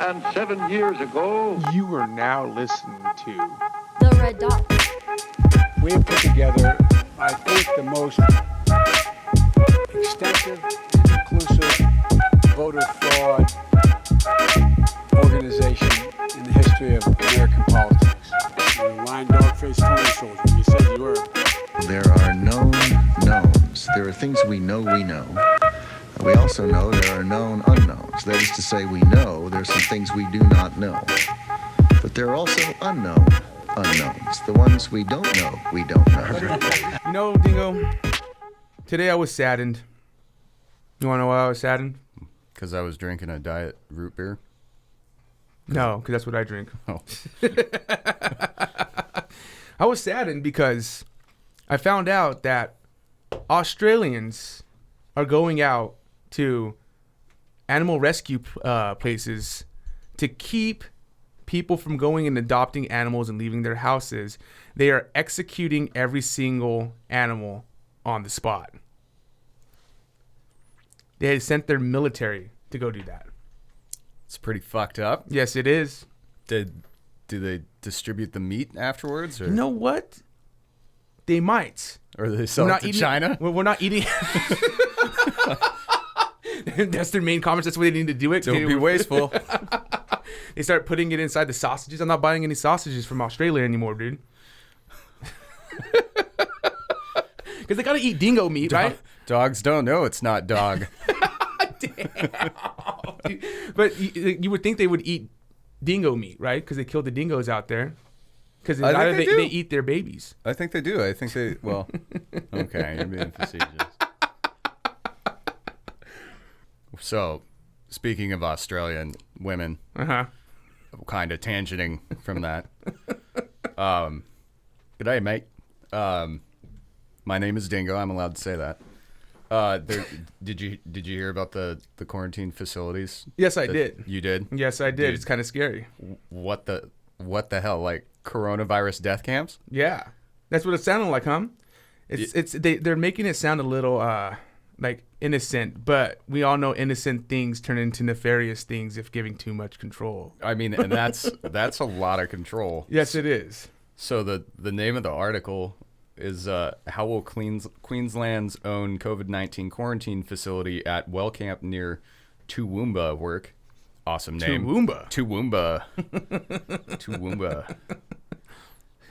107 years ago. You are now listening to The Red Dot. We have put together, I think, the most extensive and inclusive voter fraud organization in the history of American politics. You're a lying dog-faced Tony soldier. You said you were. There are known knowns. There are things we know we know. We also know there are known unknowns. That is to say, we know there are some things we do not know. But there are also unknown unknowns. The ones we don't know, we don't know. You know, Dingo, today I was saddened. You want to know why I was saddened? Because I was drinking a diet root beer? No, because that's what I drink. Oh. I was saddened because I found out that Australians are going out to animal rescue places to keep people from going and adopting animals and leaving their houses. They are executing every single animal on the spot. They had sent their military to go do that. It's pretty fucked up. Yes, it is. Do they distribute the meat afterwards? Or? You know what? They might. Or do they sell it to China? We're not eating. That's their main comments. That's why they need to do it. Don't be wasteful. They start putting it inside the sausages. I'm not buying any sausages from Australia anymore, dude. Because they got to eat dingo meat, right? Dogs don't know it's not dog. Damn. But you would think they would eat dingo meat, right? Because they killed the dingoes out there. Because they eat their babies. I think they do. I think they, well, okay, you're being facetious. So, speaking of Australian women, kind of tangenting from that. G'day, mate. My name is Dingo. I'm allowed to say that. Did you hear about the quarantine facilities? Yes, I did. You did? Yes, I did. Dude, it's kind of scary. What the hell? Like coronavirus death camps? Yeah, that's what it sounded like, huh? They're making it sound a little like innocent, but we all know innocent things turn into nefarious things if giving too much control. I mean, and that's a lot of control. Yes, it is. So the name of the article is how will Queensland's own COVID-19 quarantine facility at Wellcamp near Toowoomba work? Awesome name. Toowoomba.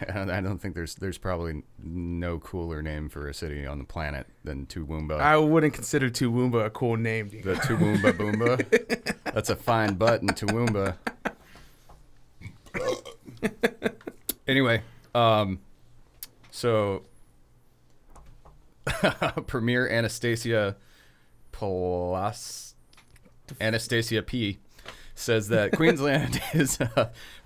I don't think there's probably no cooler name for a city on the planet than Toowoomba. I wouldn't consider Toowoomba a cool name. Dude. The Toowoomba Boomba? That's a fine butt in Toowoomba. Anyway, so Premier Anastasia P says that Queensland is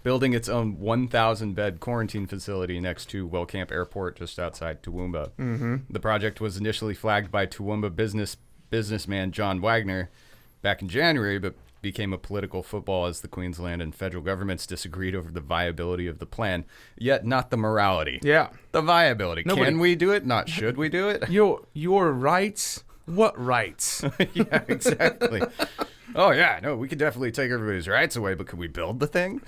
building its own 1,000-bed quarantine facility next to Wellcamp Airport, just outside Toowoomba. Mm-hmm. The project was initially flagged by Toowoomba businessman John Wagner back in January, but became a political football as the Queensland and federal governments disagreed over the viability of the plan, yet not the morality. Yeah. The viability. Can we do it? Not should we do it? Your rights? What rights? Yeah, exactly. Oh, yeah, no, we could definitely take everybody's rights away, but could we build the thing?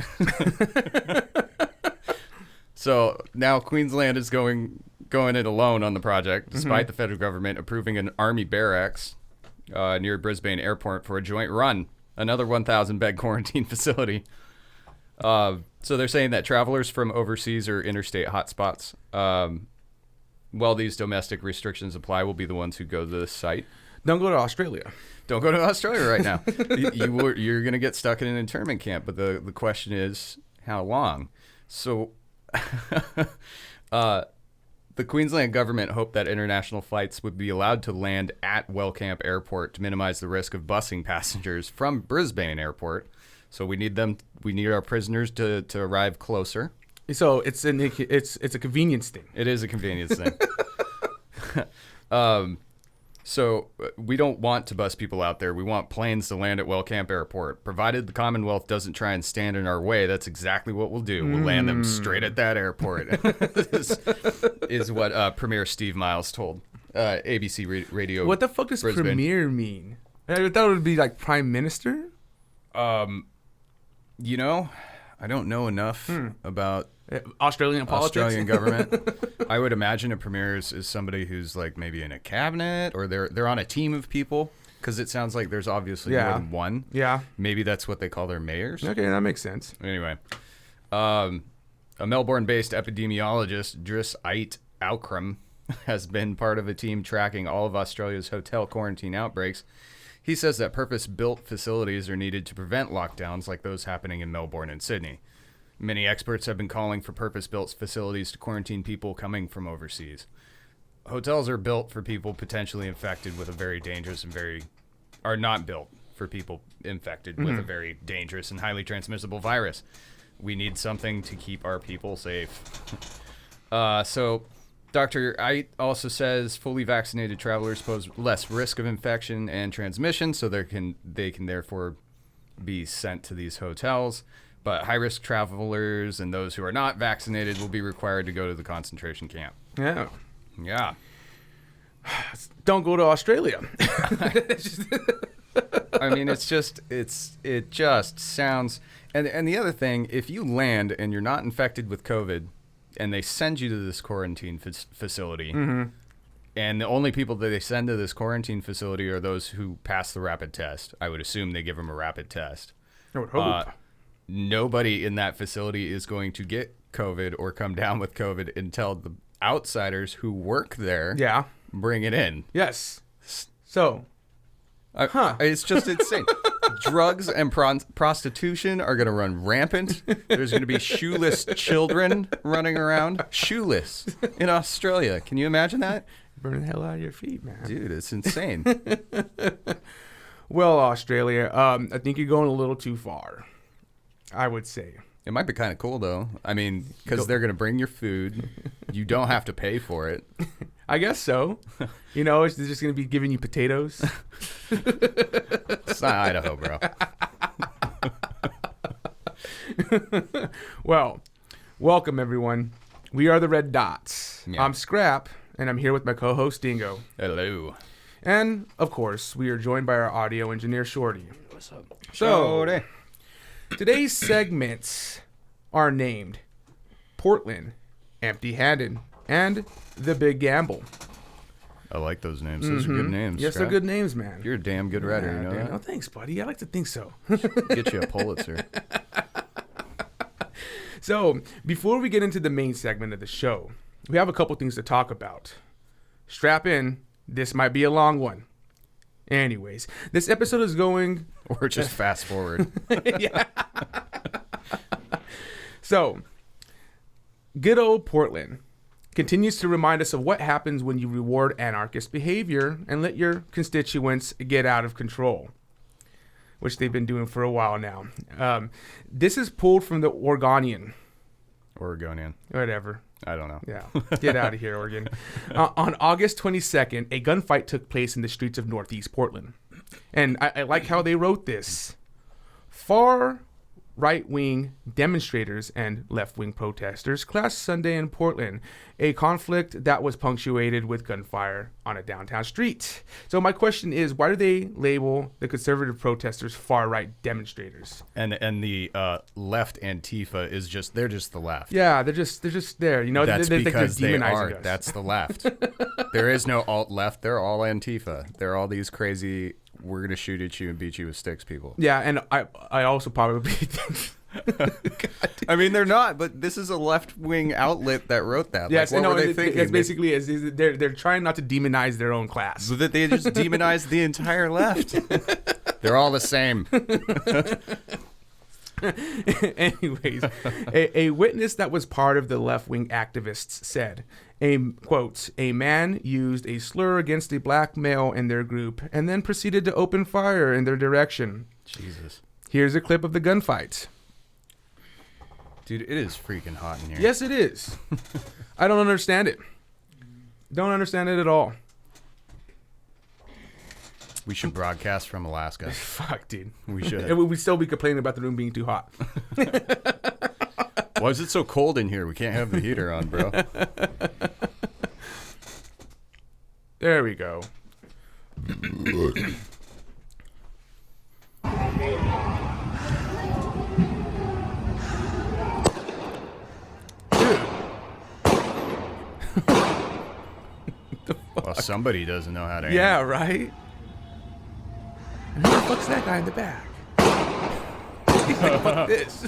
So now Queensland is going it alone on the project, despite the federal government approving an army barracks near Brisbane Airport for a joint run. Another 1,000-bed quarantine facility. So they're saying that travelers from overseas or interstate hotspots, while these domestic restrictions apply, will be the ones who go to the site. Don't go to Australia. Don't go to Australia right now. You're going to get stuck in an internment camp. But the question is, how long? So the Queensland government hoped that international flights would be allowed to land at Wellcamp Airport to minimize the risk of busing passengers from Brisbane Airport. So we need our prisoners to arrive closer. So it's a convenience thing. It is a convenience thing. So we don't want to bus people out there. We want planes to land at Wellcamp Airport. Provided the Commonwealth doesn't try and stand in our way, that's exactly what we'll do. We'll land them straight at that airport, is what Premier Steve Miles told ABC Radio. What the fuck does Brisbane. Premier mean? I thought it would be like Prime Minister. You know, I don't know enough about Australian politics. Australian government. I would imagine a premier is somebody who's like maybe in a cabinet or they're on a team of people because it sounds like there's obviously more than one. Yeah. Maybe that's what they call their mayors. Okay, that makes sense. Anyway, a Melbourne-based epidemiologist, Driss Ait Outram, has been part of a team tracking all of Australia's hotel quarantine outbreaks. He says that purpose-built facilities are needed to prevent lockdowns like those happening in Melbourne and Sydney. Many experts have been calling for purpose-built facilities to quarantine people coming from overseas. Hotels are built for people potentially infected with a very dangerous and are not built for people infected with a very dangerous and highly transmissible virus. We need something to keep our people safe. So Dr. Ait also says fully vaccinated travelers pose less risk of infection and transmission, so they can therefore be sent to these hotels. But high-risk travelers and those who are not vaccinated will be required to go to the concentration camp. Yeah. Yeah. Don't go to Australia. I mean, it just sounds. And the other thing, if you land and you're not infected with COVID, and they send you to this quarantine facility, and the only people that they send to this quarantine facility are those who pass the rapid test. I would assume they give them a rapid test. I would hope. Nobody in that facility is going to get COVID or come down with COVID until the outsiders who work there bring it in. Yes. So, it's just insane. Drugs and prostitution are going to run rampant. There's going to be shoeless children running around. Shoeless in Australia. Can you imagine that? Burn the hell out of your feet, man. Dude, it's insane. Well, Australia, I think you're going a little too far, I would say. It might be kind of cool, though. I mean, because they're going to bring your food. You don't have to pay for it. I guess so. You know, they're just going to be giving you potatoes. It's not Idaho, bro. Well, welcome, everyone. We are the Red Dots. Yeah. I'm Scrap, and I'm here with my co-host, Dingo. Hello. And, of course, we are joined by our audio engineer, Shorty. What's up? So, today's segments are named Portland, Empty-Handed, and The Big Gamble. I like those names. Those are good names. Yes, Scott. they're good names, man. You're a damn good writer, you know damn. that? Oh, thanks, buddy. I like to think so. Get you a Pulitzer. So, before we get into the main segment of the show, we have a couple things to talk about. Strap in. This might be a long one. Anyways, this episode is going... Or just fast forward. Yeah. So, good old Portland continues to remind us of what happens when you reward anarchist behavior and let your constituents get out of control, which they've been doing for a while now. This is pulled from the Oregonian. Whatever. I don't know. Yeah. Get out of here, Oregon. On August 22nd, a gunfight took place in the streets of Northeast Portland. And I like how they wrote this. Far right-wing demonstrators and left-wing protesters clashed Sunday in Portland, a conflict that was punctuated with gunfire on a downtown street. So my question is, why do they label the conservative protesters far-right demonstrators? And the left Antifa is they're just the left. Yeah, they're just there. You know, That's they because think they're they demonizing are. us. That's the left. There is no alt-left. They're all Antifa. They're all these crazy, we're going to shoot at you and beat you with sticks people. Yeah, and I also probably think... I mean, they're not, but this is a left-wing outlet that wrote that. Yes, like, what were they thinking? It's basically they're trying not to demonize their own class. So that they just demonized the entire left. They're all the same. Anyways, a witness that was part of the left-wing activists said, a man used a slur against a black male in their group and then proceeded to open fire in their direction. Jesus. Here's a clip of the gunfight. Dude, it is freaking hot in here. Yes, it is. I don't understand it. Don't understand it at all. We should broadcast from Alaska. Fuck, dude. We should. And we'd still be complaining about the room being too hot. Why is it so cold in here? We can't have the heater on, bro. There we go. Somebody doesn't know how to Yeah, aim. right? And who the fuck's that guy in the back? He's like, fuck this.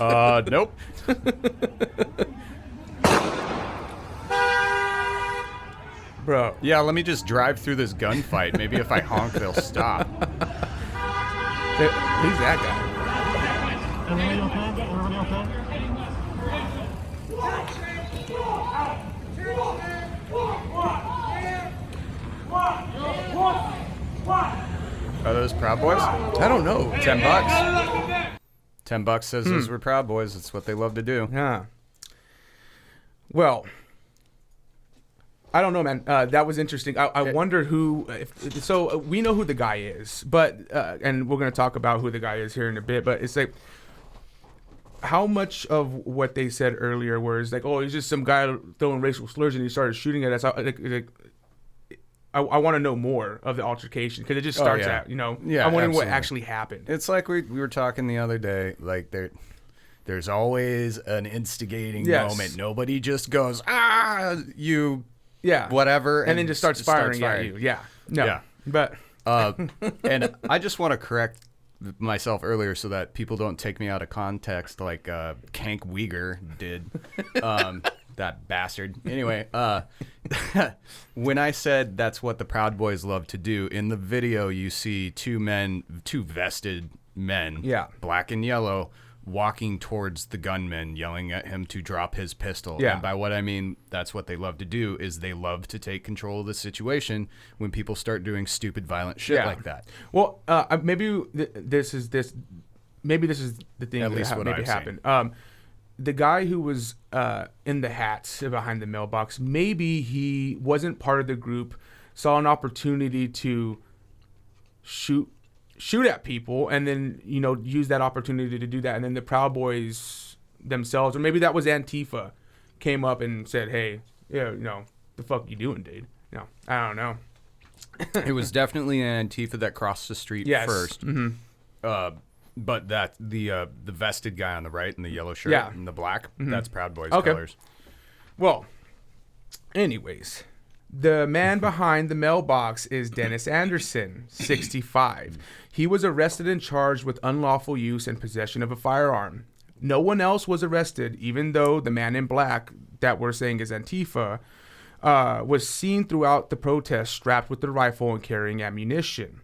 Nope. Bro. Yeah, let me just drive through this gunfight. Maybe if I honk, they'll stop. Who's that guy? Everybody okay? Everybody okay? Are those Proud Boys? I don't know. $10. $10 says those were Proud Boys. It's what they love to do. Yeah. Well, I don't know, man. That was interesting. I wonder who. So we know who the guy is, but and we're gonna talk about who the guy is here in a bit. But it's like, how much of what they said earlier, where it's like, oh, he's just some guy throwing racial slurs and he started shooting at us. I want to know more of the altercation because it just starts yeah. at, you know. Yeah, I'm wondering what absolutely. actually happened. It's like we were talking the other day. Like there's always an instigating Yes. moment. Nobody just goes, you Yeah. whatever, And then just starts firing at you. Yeah. No. Yeah. But And I just want to correct myself earlier so that people don't take me out of context like Kank Uyghur did. That bastard. Anyway, when I said that's what the Proud Boys love to do, in the video you see two vested men, Yeah. black and yellow, walking towards the gunman, yelling at him to drop his pistol. Yeah. And by what I mean, that's what they love to do, is they love to take control of the situation when people start doing stupid, violent shit Yeah. like that. well, maybe this is the thing At that least what maybe I've happened. The guy who was in the hat behind the mailbox, maybe he wasn't part of the group, saw an opportunity to shoot at people, and then, you know, use that opportunity to do that. And then the Proud Boys themselves, or maybe that was Antifa, came up and said, hey, yeah, you know, the fuck you doing, dude? No, I don't know. It was definitely an Antifa that crossed the street Yes. first. But that the vested guy on the right in the yellow shirt Yeah. and the black, that's Proud Boys Okay. colors. Well, anyways, the man behind the mailbox is Dennis Anderson, 65. He was arrested and charged with unlawful use and possession of a firearm. No one else was arrested, even though the man in black that we're saying is Antifa was seen throughout the protest strapped with a rifle and carrying ammunition.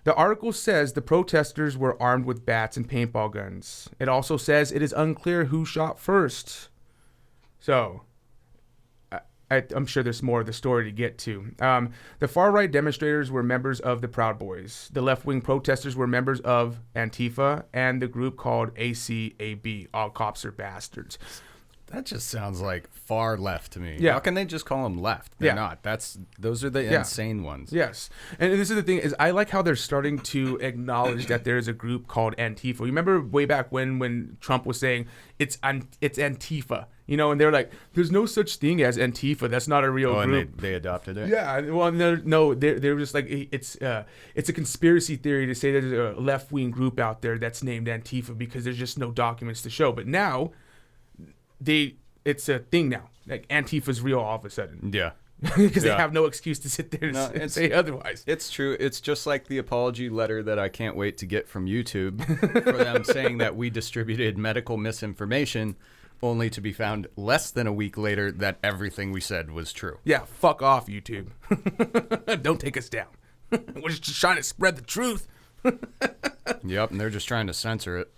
The article says the protesters were armed with bats and paintball guns. It also says it is unclear who shot first. So, I'm sure there's more of the story to get to. The far-right demonstrators were members of the Proud Boys. The left-wing protesters were members of Antifa and the group called ACAB, All Cops Are Bastards. That just sounds like far left to me. Yeah. How can they just call them left? They're Yeah. not. Those are the insane ones. Yes. And this is the thing, is I like how they're starting to acknowledge that there is a group called Antifa. You remember way back when Trump was saying it's Antifa, you know, and they're like, there's no such thing as Antifa. That's not a real Oh, group. and they adopted it? Yeah, well, no, they're just like, it's a conspiracy theory to say there's a left-wing group out there that's named Antifa because there's just no documents to show. But now, it's a thing now. Like, Antifa's real all of a sudden. Yeah. Because Yeah. they have no excuse to sit there and say otherwise. It's true. It's just like the apology letter that I can't wait to get from YouTube for them saying that we distributed medical misinformation, only to be found less than a week later that everything we said was true. Yeah, fuck off, YouTube. Don't take us down. We're just trying to spread the truth. Yep, and they're just trying to censor it.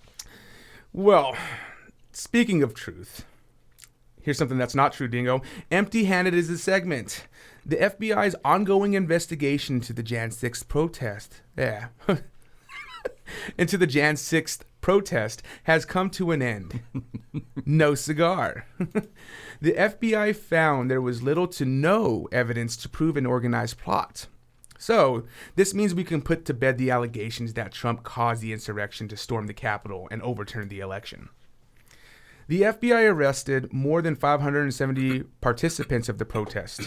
Well, speaking of truth, here's something that's not true, Dingo. Empty-handed is the segment. The FBI's ongoing investigation into the Jan 6th protest. Yeah. into the Jan 6th protest has come to an end. No cigar. The FBI found there was little to no evidence to prove an organized plot. So, this means we can put to bed the allegations that Trump caused the insurrection to storm the Capitol and overturn the election. The FBI arrested more than 570 participants of the protest.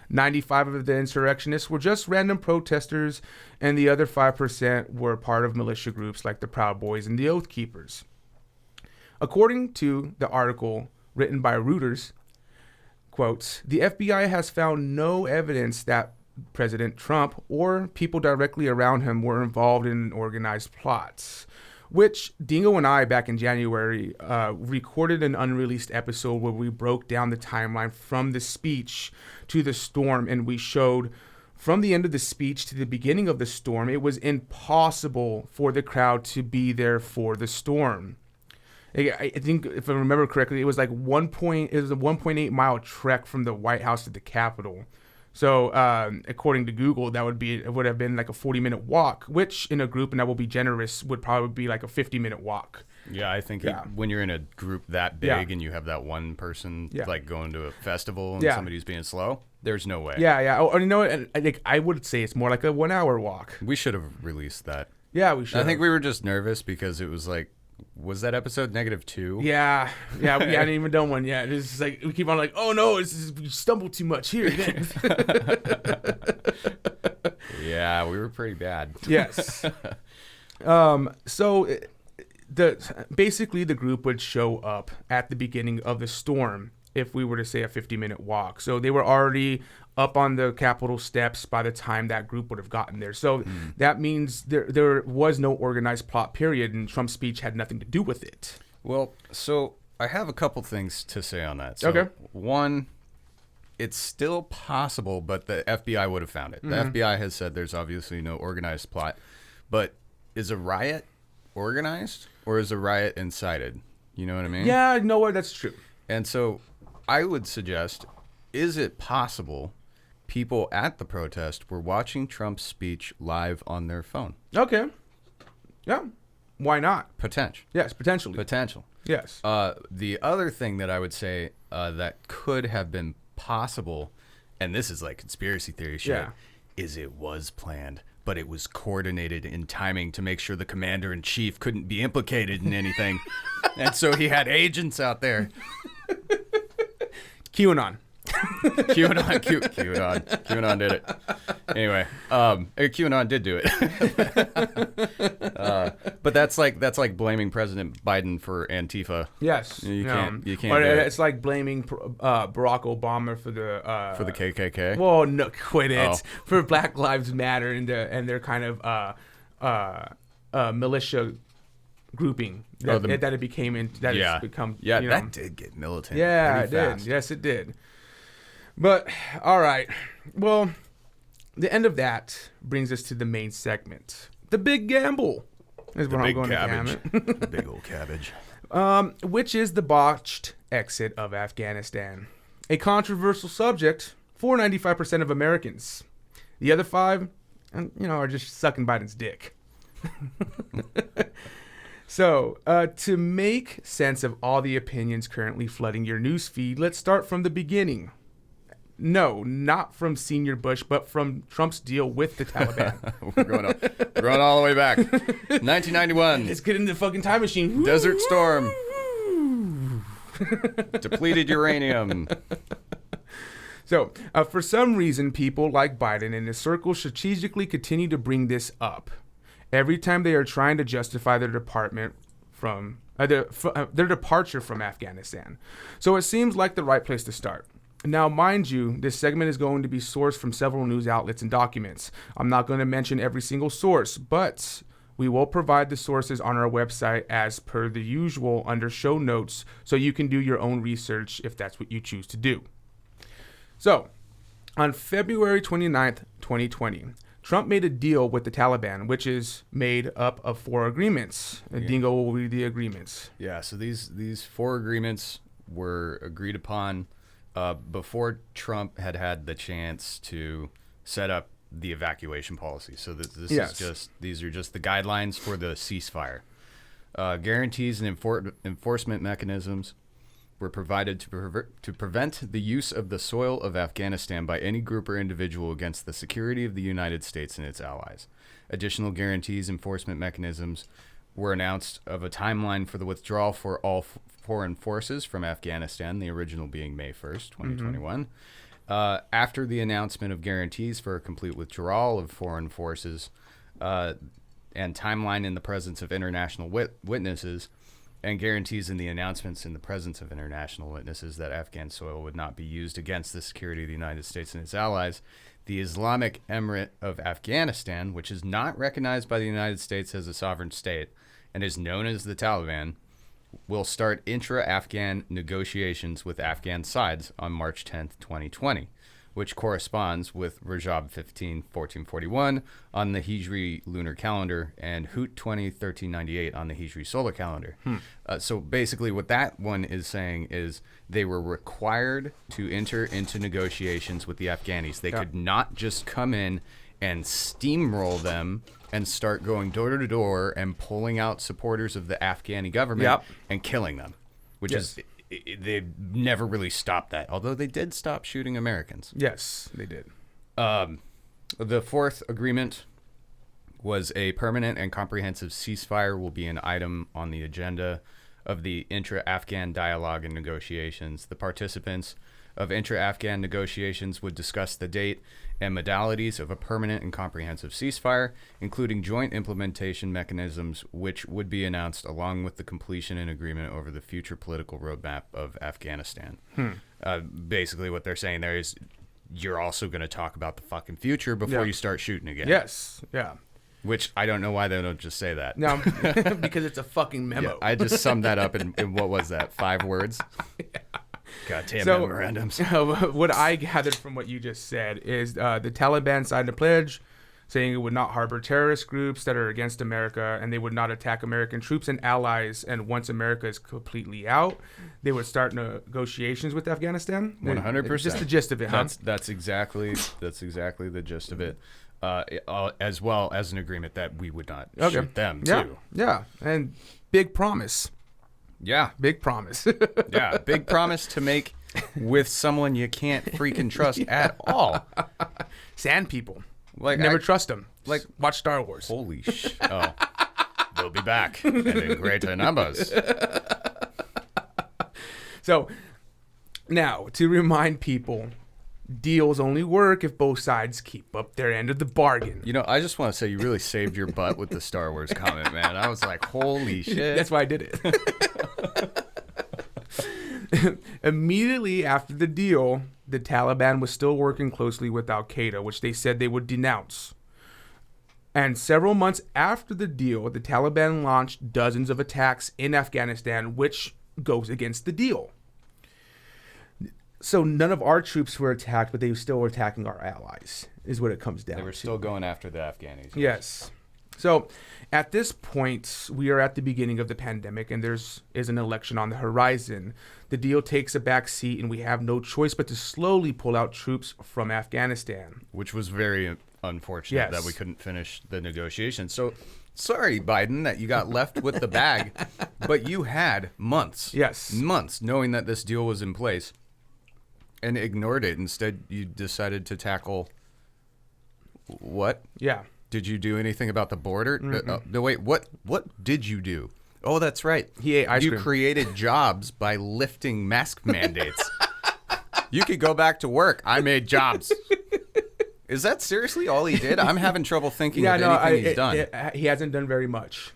95 of the insurrectionists were just random protesters, and the other 5% were part of militia groups like the Proud Boys and the Oath Keepers. According to the article written by Reuters, quotes, the FBI has found no evidence that President Trump or people directly around him were involved in organized plots. Which Dingo and I, back in January, recorded an unreleased episode where we broke down the timeline from the speech to the storm, and we showed from the end of the speech to the beginning of the storm, it was impossible for the crowd to be there for the storm. I think, if I remember correctly, it was like a 1.8 mile trek from the White House to the Capitol. So, according to Google, it would have been like a 40-minute walk, which in a group, and I will be generous, would probably be like a 50-minute walk. Yeah, I think when you're in a group that big and you have that one person like going to a festival and somebody's being slow, there's no way. Yeah. Oh, you know what? I would say it's more like a 1 hour walk. We should have released that. Yeah, we should. I think we were just nervous because it was like, was that episode -2? Yeah, we hadn't even done one yet. It's just like we keep on like, oh no, we stumbled too much here. Yeah, we were pretty bad. Yes. So basically the group would show up at the beginning of the storm if we were to say a 50-minute walk. So they were already up on the Capitol steps by the time that group would have gotten there. So that means there was no organized plot, period, and Trump's speech had nothing to do with it. Well, so I have a couple things to say on that. So, okay. One, it's still possible, but the FBI would have found it. The FBI has said there's obviously no organized plot, but is a riot organized or is a riot incited? You know what I mean? Yeah, no, that's true. And so I would suggest, is it possible people at the protest were watching Trump's speech live on their phone? Okay. Yeah. Why not? Potential. Yes, potentially. Potential. Yes. The other thing that I would say that could have been possible, and this is like conspiracy theory shit, is it was planned, but it was coordinated in timing to make sure the commander-in-chief couldn't be implicated in anything. And so he had agents out there. QAnon. QAnon did it. Anyway, QAnon did do it. But that's like blaming President Biden for Antifa. Yes. You can't. Or do it. it's like blaming Barack Obama for the KKK. Well, no, quit it. Oh. For Black Lives Matter and their kind of militia grouping that it became in that it's become. Yeah, you know. that did get militant. Yeah, it fast. did. Yes, it did. But all right, well, the end of that brings us to the main segment, the big gamble. Is what I'm going to damn it. The big old cabbage. Which is the botched exit of Afghanistan, a controversial subject for 95% of Americans. The other 5, are just sucking Biden's dick. So, to make sense of all the opinions currently flooding your newsfeed, let's start from the beginning. No, not from Senior Bush, but from Trump's deal with the Taliban. We're going all the way back. 1991. Let's get in the fucking time machine. Desert Storm. Depleted uranium. So, for some reason, people like Biden and his circle strategically continue to bring this up every time they are trying to justify their departure from Afghanistan. So it seems like the right place to start. Now, mind you, this segment is going to be sourced from several news outlets and documents. I'm not going to mention every single source, but we will provide the sources on our website as per the usual under show notes, so you can do your own research if that's what you choose to do. So, on February 29th, 2020, Trump made a deal with the Taliban, which is made up of 4 agreements. Dingo will read the agreements. Yeah, so these 4 agreements were agreed upon before Trump had the chance to set up the evacuation policy. So these are just the guidelines for the ceasefire. Guarantees and enforcement mechanisms were provided to prevent the use of the soil of Afghanistan by any group or individual against the security of the United States and its allies. Additional guarantees enforcement mechanisms were announced of a timeline for the withdrawal for all foreign forces from Afghanistan, the original being May 1st, 2021. After the announcement of guarantees for a complete withdrawal of foreign forces and timeline in the presence of international witnesses, and guarantees in the announcements in the presence of international witnesses that Afghan soil would not be used against the security of the United States and its allies. The Islamic Emirate of Afghanistan, which is not recognized by the United States as a sovereign state and is known as the Taliban, will start intra-Afghan negotiations with Afghan sides on March 10th, 2020, which corresponds with Rajab 15, 1441 on the Hijri lunar calendar and Hut 20, 1398 on the Hijri solar calendar. So basically what that one is saying is they were required to enter into negotiations with the Afghanis. They could not just come in and steamroll them and start going door to door and pulling out supporters of the Afghani government and killing them, which is, they never really stopped that, although they did stop shooting Americans. Yes, they did. The fourth agreement was a permanent and comprehensive ceasefire will be an item on the agenda of the intra-Afghan dialogue and negotiations. The participants of intra-Afghan negotiations would discuss the date and modalities of a permanent and comprehensive ceasefire, including joint implementation mechanisms, which would be announced along with the completion and agreement over the future political roadmap of Afghanistan. Basically what they're saying there is you're also going to talk about the fucking future before you start shooting again. Yes, yeah. Which I don't know why they don't just say that. No, because it's a fucking memo. Yeah, I just summed that up in what was that, 5 words? Goddamn memorandums. What I gathered from what you just said is the Taliban signed a pledge saying it would not harbor terrorist groups that are against America, and they would not attack American troops and allies. And once America is completely out, they would start negotiations with Afghanistan. 100%. Just the gist of it, huh? That's exactly the gist of it. As well as an agreement that we would not shoot them too. Yeah, and big promise. Yeah, big promise. Yeah, big promise to make with someone you can't freaking trust at all. Sand people. Like never trust them. Like watch Star Wars. Holy shit! Oh, they'll be back and in greater numbers. So now to remind people, deals only work if both sides keep up their end of the bargain. You know, I just want to say you really saved your butt with the Star Wars comment, man. I was like, holy shit. That's why I did it. Immediately after the deal, the Taliban was still working closely with al-Qeada, which they said they would denounce. And several months after the deal, the Taliban launched dozens of attacks in Afghanistan, which goes against the deal. So none of our troops were attacked, but they still were attacking our allies, is what it comes down to. They were still going after the Afghanis. Yes. So at this point, we are at the beginning of the pandemic, and is an election on the horizon. The deal takes a back seat, and we have no choice but to slowly pull out troops from Afghanistan. Which was very unfortunate that we couldn't finish the negotiations. So sorry, Biden, that you got left with the bag, but you had months. Yes. Months knowing that this deal was in place. And ignored it. Instead, you decided to tackle what? Yeah. Did you do anything about the border? No, wait. What did you do? Oh, that's right. He ate ice cream. You created jobs by lifting mask mandates. You could go back to work. I made jobs. Is that seriously all he did? I'm having trouble thinking of anything he's done. He hasn't done very much.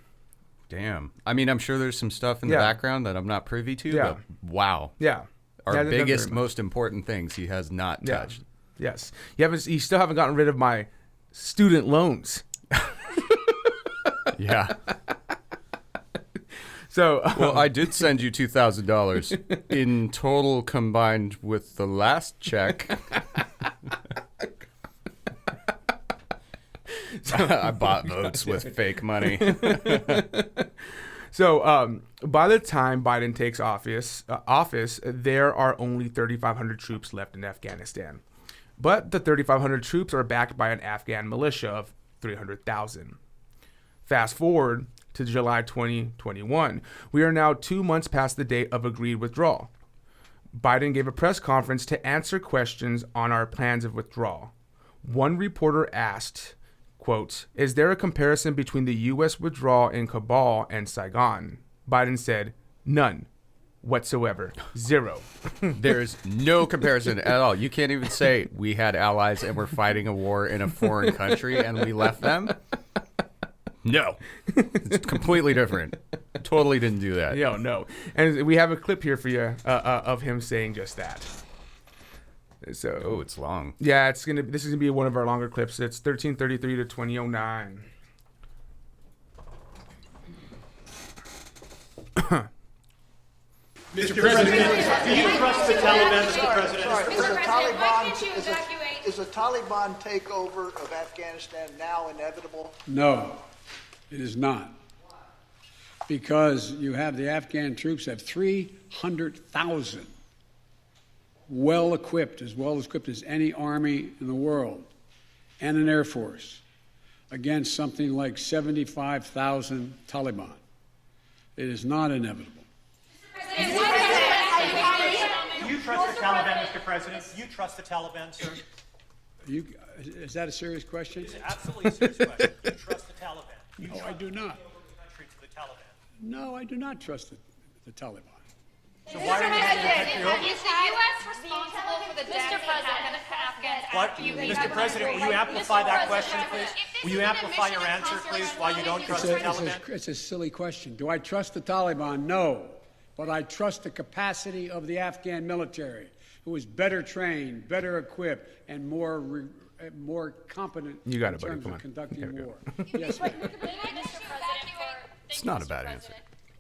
Damn. I mean, I'm sure there's some stuff in the background that I'm not privy to. Yeah. But wow. Yeah. Our biggest, most important things he has not touched. Yes. You still haven't gotten rid of my student loans. Yeah. So well, I did send you $2,000 in total combined with the last check. I bought votes with fake money. So by the time Biden takes office, there are only 3,500 troops left in Afghanistan. But the 3,500 troops are backed by an Afghan militia of 300,000. Fast forward to July 2021. We are now 2 months past the date of agreed withdrawal. Biden gave a press conference to answer questions on our plans of withdrawal. One reporter asked, quote, "Is there a comparison between the U.S. withdrawal in Kabul and Saigon?" Biden said, "None whatsoever. Zero." There's no comparison at all. You can't even say we had allies and we're fighting a war in a foreign country and we left them. No. It's completely different. Totally didn't do that. No. And we have a clip here for you of him saying just that. So, Oh, it's long. yeah, this is gonna be one of our longer clips. It's 1333 to 2009. Mr. President, do you trust the Taliban, Mr. President? Is a Taliban takeover of Afghanistan now inevitable? No, it is not. Because you have the Afghan troops have 300,000 well equipped as any army in the world, and an air force against something like 75,000 Taliban. It is not inevitable. Do you trust the Taliban, Mr. President? Do you trust the Taliban, sir? Is that a serious question? It's absolutely a serious question. Do you trust the Taliban? No, I do not. Country to the Taliban. No, I do not trust the Taliban. So why are you having to take the oath? Is the U.S. responsible for the deaths of Afghans? What? Mr. President, will you amplify that question, please? Will you amplify your answer, please, why you don't trust the Taliban? It's a silly question. Do I trust the Taliban? No. But I trust the capacity of the Afghan military, who is better trained, better equipped, and more competent You got in it, buddy. terms Come of on. conducting There we war. go. Yes, ma'am. It's not a bad answer.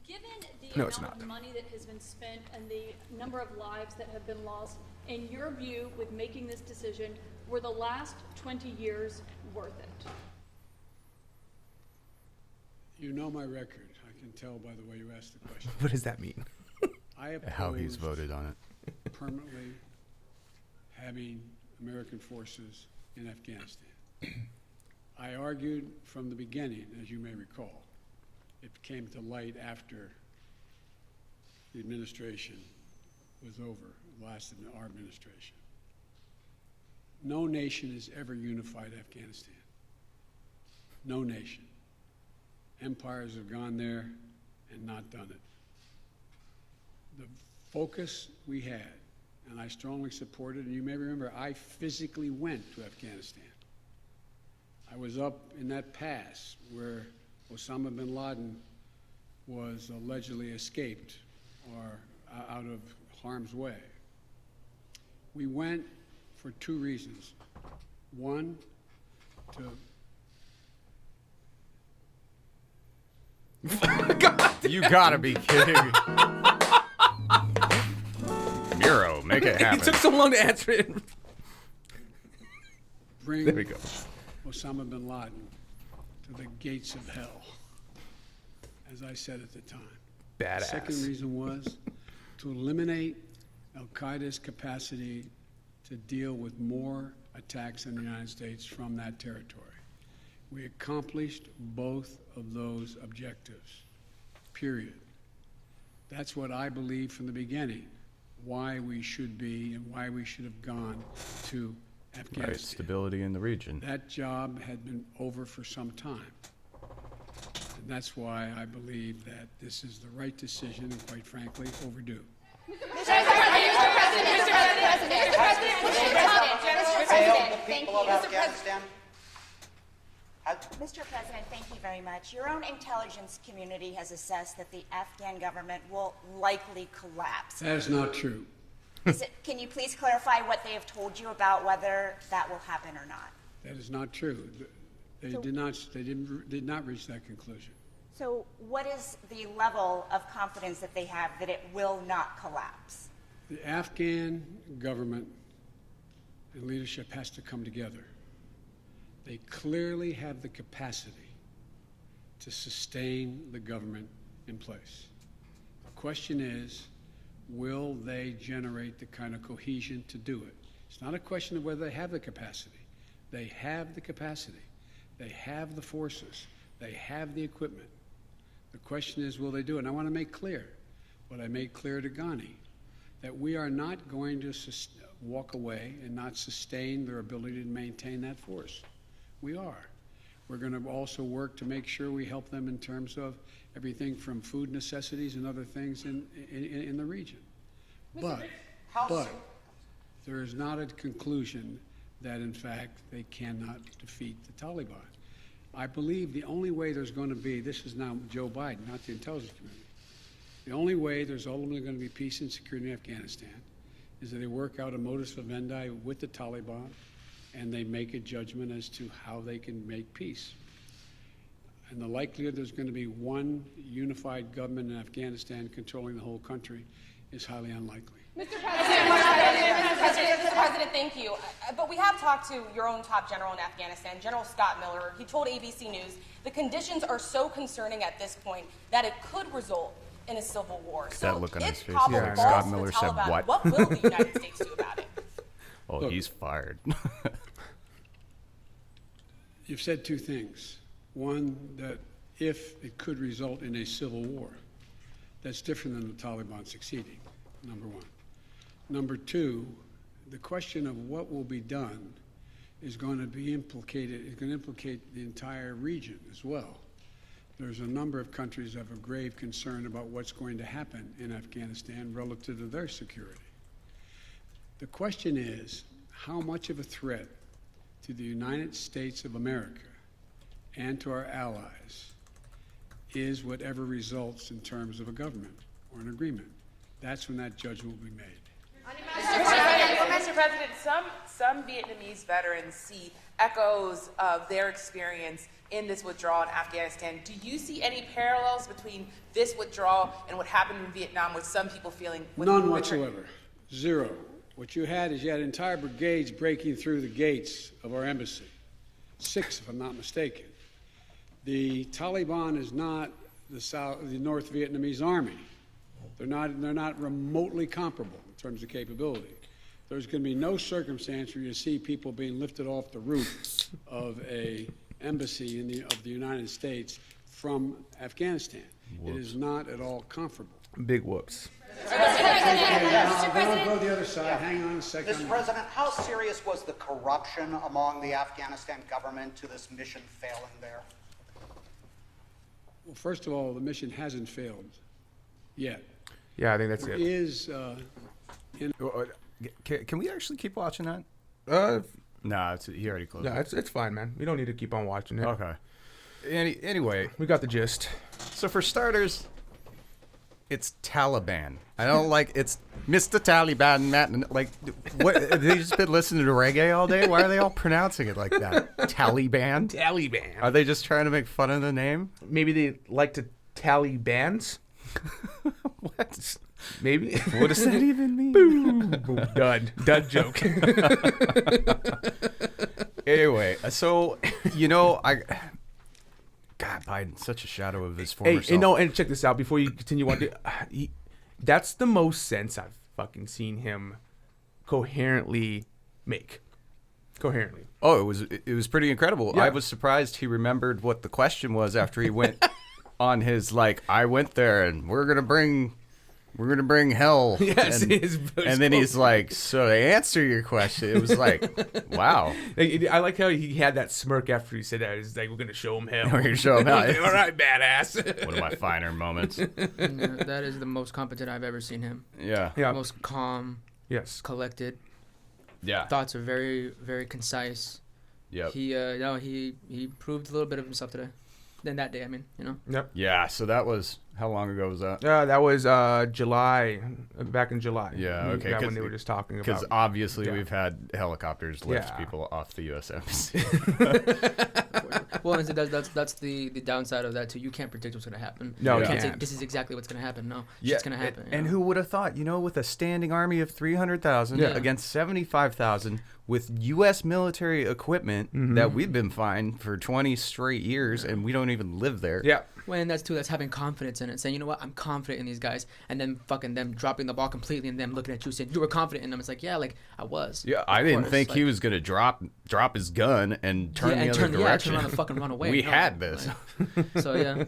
Given the No, it's amount not. of money that has been spent and the number of lives that have been lost, in your view, with making this decision, were the last 20 years worth it? You know my record. I can tell by the way you asked the question. What does that mean? I How he's opposed voted on it. permanently having American forces in Afghanistan. I argued from the beginning, as you may recall. It came to light after the administration was over, lasted our administration. No nation has ever unified Afghanistan. No nation. Empires have gone there and not done it. The focus we had, and I strongly supported, and you may remember, I physically went to Afghanistan. I was up in that pass where Osama bin Laden was allegedly escaped or out of harm's way. We went for two reasons. One, to You gotta be kidding. Miro, make it It happen. took so long to answer it. bring There we go. Osama bin Laden to the gates of hell, as I said at the time. Badass. The second reason was to eliminate al-Qaeda's capacity to deal with more attacks in the United States from that territory. We accomplished both of those objectives, period. That's what I believed from the beginning, why we should be and why we should have gone to Afghanistan. Right, stability in the region. That job had been over for some time. And that's why I believe that this is the right decision and, quite frankly, overdue. Mr. President, thank you very much. Your own intelligence community has assessed that the Afghan government will likely collapse. That is not true. Can you please clarify what they have told you about whether that will happen or not? That is not true. They did not reach that conclusion. So what is the level of confidence that they have that it will not collapse? The Afghan government and leadership has to come together. They clearly have the capacity to sustain the government in place. The question is, will they generate the kind of cohesion to do it? It's not a question of whether they have the capacity. They have the capacity. They have the forces. They have the equipment. The question is, will they do it? And I want to make clear what I made clear to Ghani, that we are not going to walk away and not sustain their ability to maintain that force. We are. We're going to also work to make sure we help them in terms of everything from food necessities and other things in the region. But there is not a conclusion that, in fact, they cannot defeat the Taliban. I believe the only way there's going to be, this is now Joe Biden, not the intelligence community, the only way there's ultimately going to be peace and security in Afghanistan is that they work out a modus vivendi with the Taliban and they make a judgment as to how they can make peace. And the likelihood there's going to be one unified government in Afghanistan controlling the whole country is highly unlikely. Mr. President, thank you. But we have talked to your own top general in Afghanistan, General Scott Miller. He told ABC News the conditions are so concerning at this point that it could result in a civil war. That So look on his if face. Kabul Yeah, falls Scott to the Miller said Taliban, what? will the United States do about it? Oh, Look. he's fired. You've said two things. One, that if it could result in a civil war, that's different than the Taliban succeeding, number one. Number two, the question of what will be done is going to be implicated, is going to implicate the entire region as well. There's a number of countries that have a grave concern about what's going to happen in Afghanistan relative to their security. The question is, how much of a threat to the United States of America and to our allies is whatever results in terms of a government or an agreement? That's when that judgment will be made. Mr. President, some Vietnamese veterans see echoes of their experience in this withdrawal in Afghanistan. Do you see any parallels between this withdrawal and what happened in Vietnam, with some people feeling? None whatsoever. Zero. What you had entire brigades breaking through the gates of our embassy. 6, if I'm not mistaken. The Taliban is not the North Vietnamese army. They're not remotely comparable in terms of capability. There's going to be no circumstance where you see people being lifted off the roof of a embassy of the United States from Afghanistan. Whoops. It is not at all comparable. Big whoops. Mr. Go to the other side. Hang on a second. Mr. President, how serious was the corruption among the Afghanistan government to this mission failing there? Well, first of all, the mission hasn't failed yet. Yeah, I think that's There it. is Can we actually keep watching that? Nah, he already closed. No, it's fine, man. We don't need to keep on watching it. Okay. Anyway, we got the gist. So for starters, it's Taliban. I don't like it's Mr. Taliban, Matt. Like, what? They just been listening to reggae all day. Why are they all pronouncing it like that? Taliban. Taliban. Are they just trying to make fun of the name? Maybe they like to tally bands. What? Maybe. What does that even mean? Boom. Boom. Dud joke. Anyway, so God, Biden's such a shadow of his former self. And check this out before you continue on. That's the most sense I've fucking seen him coherently make. Coherently. Oh, it was pretty incredible. Yeah. I was surprised he remembered what the question was after he went on his I went there and we're gonna bring hell. Yes, and then he's like, so to answer your question, it was like, wow. I like how he had that smirk after he said that. He's like, we're gonna show him hell. We're gonna show him hell. All right, badass. One of my finer moments. That is the most competent I've ever seen him. Yeah. Most calm. Yes. Collected. Yeah. Thoughts are very, very concise. Yep. He proved a little bit of himself today. Then that day, I mean, Yep. Yeah. So that was how long ago was that? That was July, back in July. Yeah. Okay. When they were just talking about. Because obviously we've had helicopters lift people off the U.S. Embassy. Well, and so that's the downside of that too. You can't predict what's going to happen. No, you can't say this is exactly what's going to happen. No, it's just going to happen. And who would have thought? With a standing army of 300,000 against 75,000 with U.S. military equipment that we've been fine for 20 straight years, and we don't even live there. Yeah. Well, and that's having confidence in it, saying, you know what, I'm confident in these guys, and then fucking them dropping the ball completely, and them looking at you saying you were confident in them. It's like, yeah, like I was. Yeah, I didn't think he was gonna drop his gun and turn the other direction. Turn around and fucking run away. We had this. So yeah.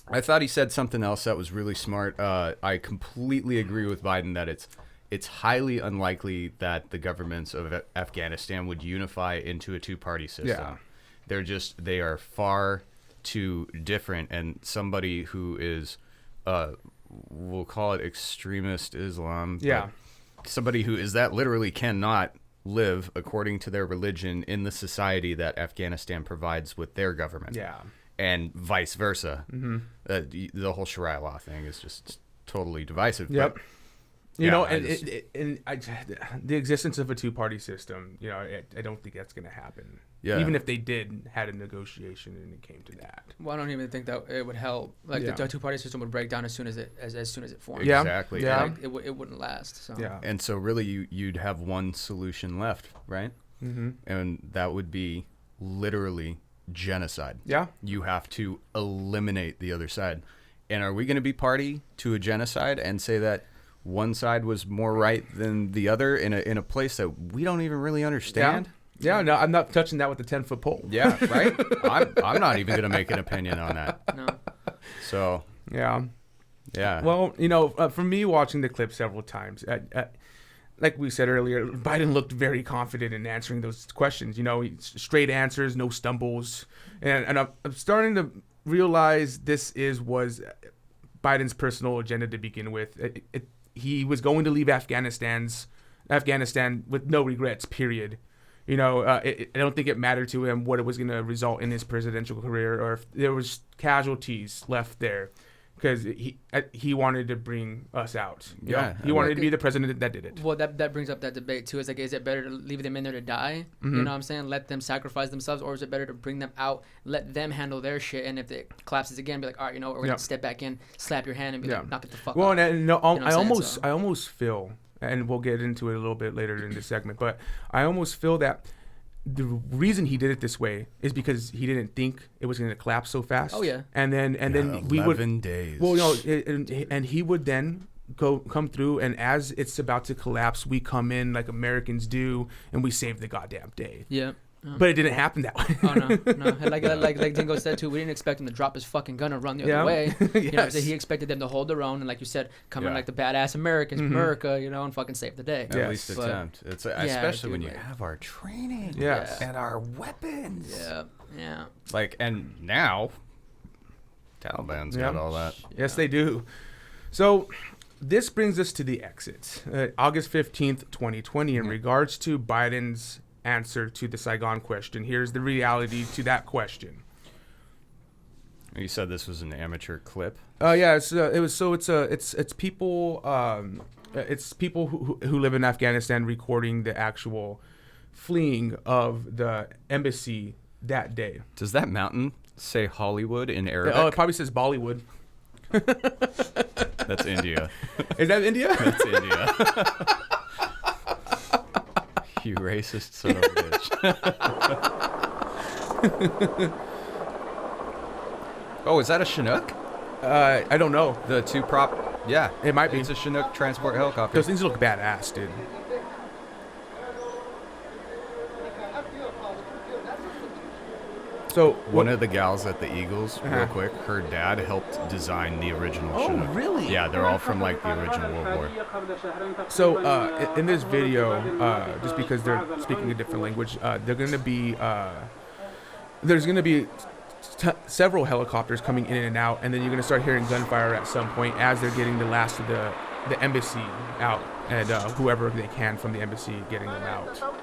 I thought he said something else that was really smart. I completely agree with Biden that it's highly unlikely that the governments of Afghanistan would unify into a two-party system. Yeah. They are far too different, and somebody who is we'll call it extremist Islam. Yeah. Somebody who is that literally cannot live according to their religion in the society that Afghanistan provides with their government. Yeah. And vice versa. Mm-hmm. The whole Sharia law thing is just totally divisive. Yep. But, you yeah, know, the existence of a two-party system, you know, I don't think that's going to happen. Yeah. Even if they had a negotiation and it came to that. Well, I don't even think that it would help. Like the two-party system would break down as soon as it formed. Yeah. Exactly. Yeah. Like, it wouldn't last. So. Yeah. And so really you'd have one solution left, right? Mm-hmm. And that would be literally genocide. Yeah. You have to eliminate the other side. And are we going to be party to a genocide and say that one side was more right than the other in a place that we don't even really understand? Yeah, no, I'm not touching that with the 10-foot pole. Yeah, right? I'm not even going to make an opinion on that. No. So, yeah. Yeah. Well, you know, for me watching the clip several times, like we said earlier, Biden looked very confident in answering those questions. You know, straight answers, no stumbles. And I'm starting to realize this was Biden's personal agenda to begin with. He was going to leave Afghanistan with no regrets, period. You know, I don't think it mattered to him what it was going to result in his presidential career or if there was casualties left there, because he wanted to bring us out. You know? He wanted to be the president that did it. Well, that brings up that debate too. Is like, is it better to leave them in there to die? Mm-hmm. You know what I'm saying? Let them sacrifice themselves, or is it better to bring them out, let them handle their shit, and if it collapses again, be like, all right, you know what, we're gonna step back in, slap your hand, and be like, knock it the fuck out. And no, You know I almost feel, and we'll get into it a little bit later in this segment, but I almost feel that the reason he did it this way is because he didn't think it was going to collapse so fast. Oh yeah. And then we would 11 days. Well, and he would then come through, and as it's about to collapse, we come in like Americans do, and we save the goddamn day. Yeah. But it didn't happen that way. Oh no. Like Dingo said too, we didn't expect him to drop his fucking gun and run the other way. You know, so he expected them to hold their own, and like you said, come in like the badass Americans, America, you know, and fucking save the day. At least attempt. It's especially when you have our training and our weapons. Yeah. Like, and now Taliban's got all that. Yes, they do. So this brings us to the exit. August 15th, 2020, in regards to Biden's answer to the Saigon question. Here's the reality to that question. You said this was an amateur clip. Yeah, it's people who live in Afghanistan recording the actual fleeing of the embassy that day. Does that mountain say Hollywood in Arabic? Oh, it probably says Bollywood. That's India. Is that India? That's India. You racist son of a bitch. Oh, is that a Chinook? I don't know. The two prop. Yeah, it might be. It's a Chinook transport helicopter. Those things look badass, dude. So one of the gals at the Eagles, real quick, her dad helped design the original Chinook. Oh, really? Yeah, they're all from like the original World War. So in this video, just because they're speaking a different language, they're going to be there's going to be several helicopters coming in and out, and then you're going to start hearing gunfire at some point as they're getting the last of the embassy out, and whoever they can from the embassy getting them out. So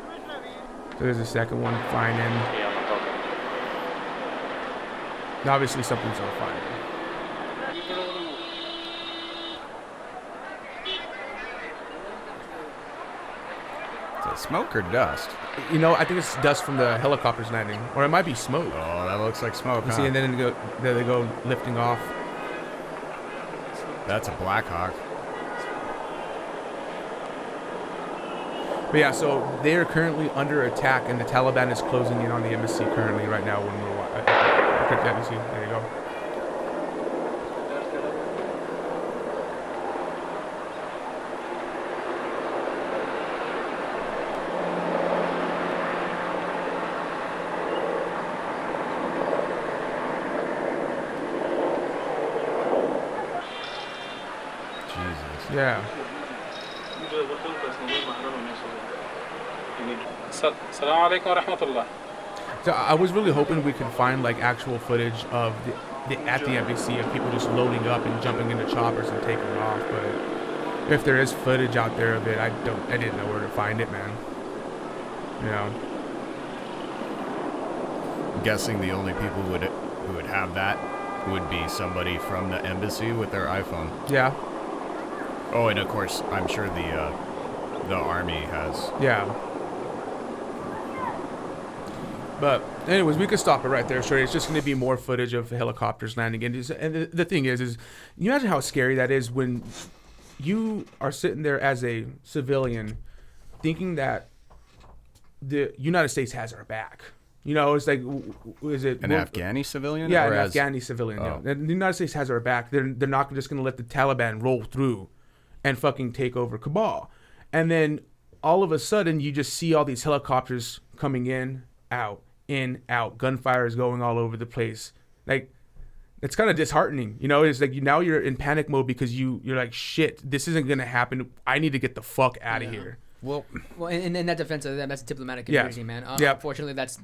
there's a second one flying in. Now, obviously, something's on fire. Is it smoke or dust? You know, I think it's dust from the helicopters landing, or it might be smoke. Oh, that looks like smoke. You see, and then there they go lifting off. That's a Black Hawk. But yeah, so they are currently under attack, and the Taliban is closing in on the embassy currently right now. When we're you see, there you go. Jesus. Yeah. So I was really hoping we could find like actual footage of at the embassy of people just loading up and jumping into choppers and taking off. But if there is footage out there of it, I didn't know where to find it, man. I'm guessing the only people who would have that would be somebody from the embassy with their iPhone. Yeah. Oh, and of course, I'm sure the army has. Yeah. But anyways, we could stop it right there. Sure, it's just going to be more footage of helicopters landing. And the thing is you imagine how scary that is when you are sitting there as a civilian thinking that the United States has our back. You know, it's like, is it... An Afghani civilian? Yeah, or an Afghani civilian. Oh. Yeah. And the United States has our back. They're not just going to let the Taliban roll through and fucking take over Kabul. And then all of a sudden, you just see all these helicopters coming in, out, gunfire is going all over the place. Like, it's kind of disheartening. You know, it's like now you're in panic mode because you're like, shit, this isn't going to happen. I need to get the fuck out of here. Well, in that defense of them, that's a diplomatic community, man. Unfortunately, that's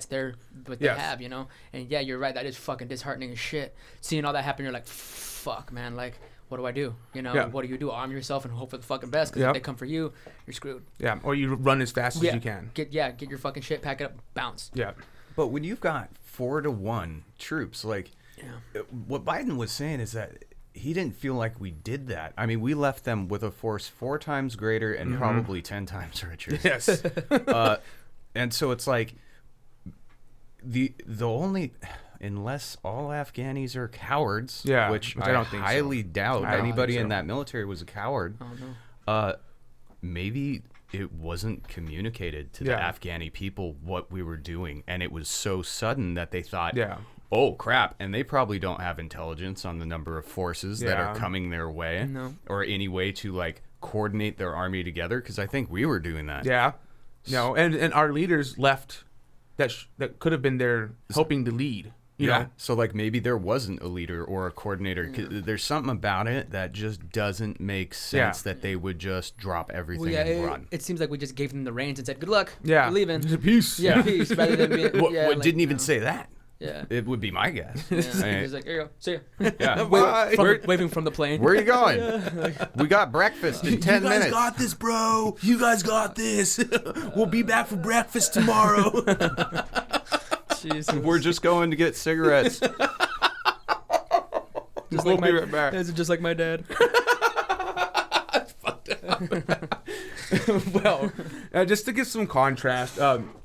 their what they have, you know. And yeah, you're right. That is fucking disheartening as shit. Seeing all that happen, you're like, fuck, man. Like, what do I do? You know, what do you do? Arm yourself and hope for the fucking best. Because if they come for you, you're screwed. Yeah, or you run as fast as you can. Get your fucking shit, pack it up, bounce. Yeah. But when you've got 4-to-1 troops, like, what Biden was saying is that he didn't feel like we did that. I mean, we left them with a force 4 times greater and probably 10 times richer. Yes. And so it's like the only, unless all Afghanis are cowards, which I don't think highly doubt anybody in that military was a coward. Oh, no. Maybe it wasn't communicated to the Afghani people what we were doing, and it was so sudden that they thought, oh crap, and they probably don't have intelligence on the number of forces that are coming their way, or any way to like coordinate their army together, because I think we were doing that. No, and our leaders left that could have been there helping to lead. You know? So like maybe there wasn't a leader or a coordinator. There's something about it that just doesn't make sense that they would just drop everything and run. It seems like we just gave them the reins and said, good luck, we're leaving. Peace. Yeah, peace, rather than being... didn't even say that. Yeah. It would be my guess. He's like, here you go, see ya. Yeah. Waving from the plane. Where are you going? We got breakfast in 10 minutes. You guys got this, bro. You guys got this. We'll be back for breakfast tomorrow. Jesus. We're just going to get cigarettes. We'll be right back. This is just like my dad. That's fucked up. Well, just to give some contrast,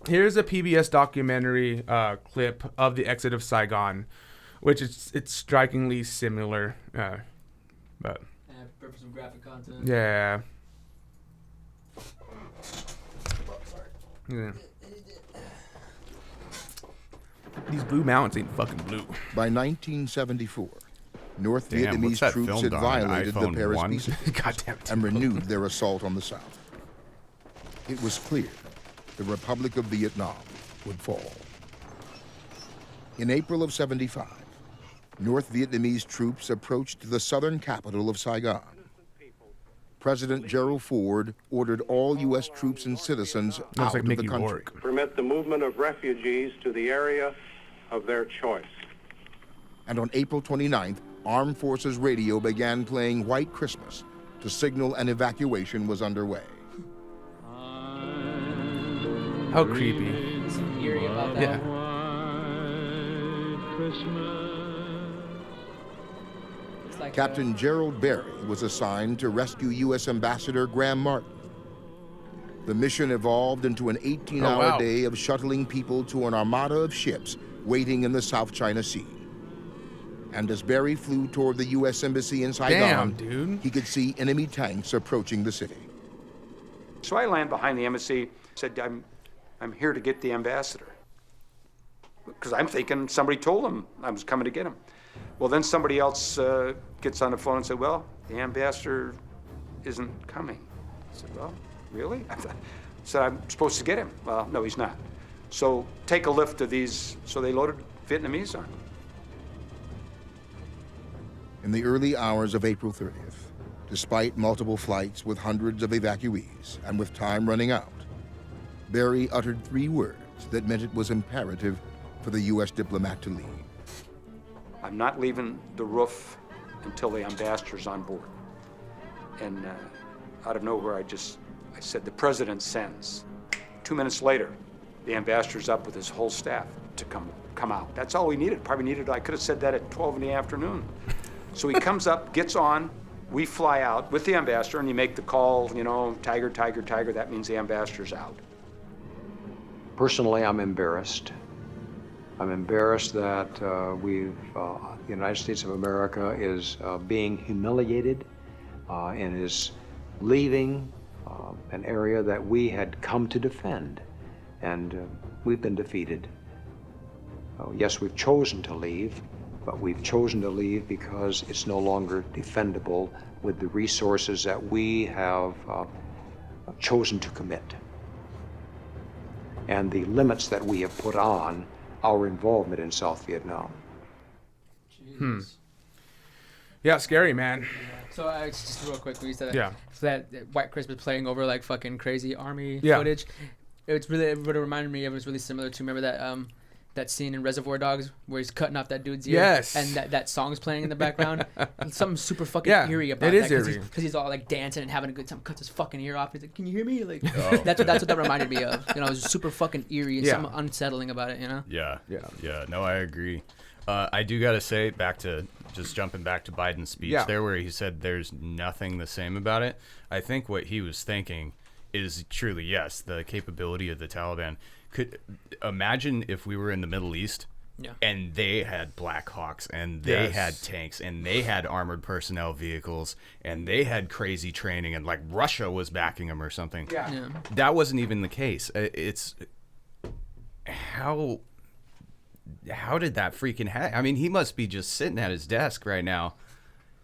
here's a PBS documentary clip of the exit of Saigon, which it's strikingly similar. But for some graphic content. Yeah. These blue mountains ain't fucking blue. By 1974, North Vietnamese troops had violated the Paris Peace Agreement and renewed their assault on the South. It was clear the Republic of Vietnam would fall. In April of '75, North Vietnamese troops approached the southern capital of Saigon. President Gerald Ford ordered all U.S. troops and citizens out of the country. Permit the movement of refugees to the area of their choice. And on April 29th, Armed Forces Radio began playing White Christmas to signal an evacuation was underway. How creepy. It's eerie about that. Yeah. Like Captain Gerald Berry was assigned to rescue U.S. Ambassador Graham Martin. The mission evolved into an 18-hour day of shuttling people to an armada of ships waiting in the South China Sea. And as Berry flew toward the U.S. Embassy in Saigon, he could see enemy tanks approaching the city. So I land behind the embassy, said, I'm here to get the ambassador. Because I'm thinking somebody told him I was coming to get him. Well, then somebody else gets on the phone and said, well, the ambassador isn't coming. I said, well, really? I said, I'm supposed to get him. Well, no, he's not. So take a lift of these. So they loaded Vietnamese on. In the early hours of April 30th, despite multiple flights with hundreds of evacuees and with time running out, Berry uttered 3 words that meant it was imperative for the U.S. diplomat to leave. I'm not leaving the roof until the ambassador's on board. And out of nowhere, I said, the president sends. 2 2 minutes later, the ambassador's up with his whole staff to come out. That's all we needed. Probably needed, I could have said that at 12 in the afternoon. So he comes up, gets on, we fly out with the ambassador, and you make the call, tiger, tiger, tiger. That means the ambassador's out. Personally, I'm embarrassed. I'm embarrassed that the United States of America is being humiliated and is leaving an area that we had come to defend. And we've been defeated. Yes, we've chosen to leave, but we've chosen to leave because it's no longer defendable with the resources that we have chosen to commit, and the limits that we have put on our involvement in South Vietnam. Yeah, scary, man. So just real quick, when you said that, Yeah. so that White Christmas playing over like fucking crazy army Yeah. footage, it would have reminded me of, it was really similar to, remember that that scene in Reservoir Dogs where he's cutting off that dude's ear, Yes. and that song's playing in the background. Something super fucking eerie about it is that, eerie. because he's all like dancing and having a good time. Cuts his fucking ear off. He's like, "Can you hear me?" Like that's what that reminded me of. It was super fucking eerie and something unsettling about it. Yeah. No, I agree. I do gotta say, jumping back to Biden's speech there, where he said there's nothing the same about it. I think what he was thinking is truly, yes, the capability of the Taliban. Could imagine if we were in the Middle East and they had Black Hawks and they had tanks and they had armored personnel vehicles and they had crazy training and like Russia was backing them or something. Yeah. That wasn't even the case. It's how did that freaking happen? I mean, he must be just sitting at his desk right now.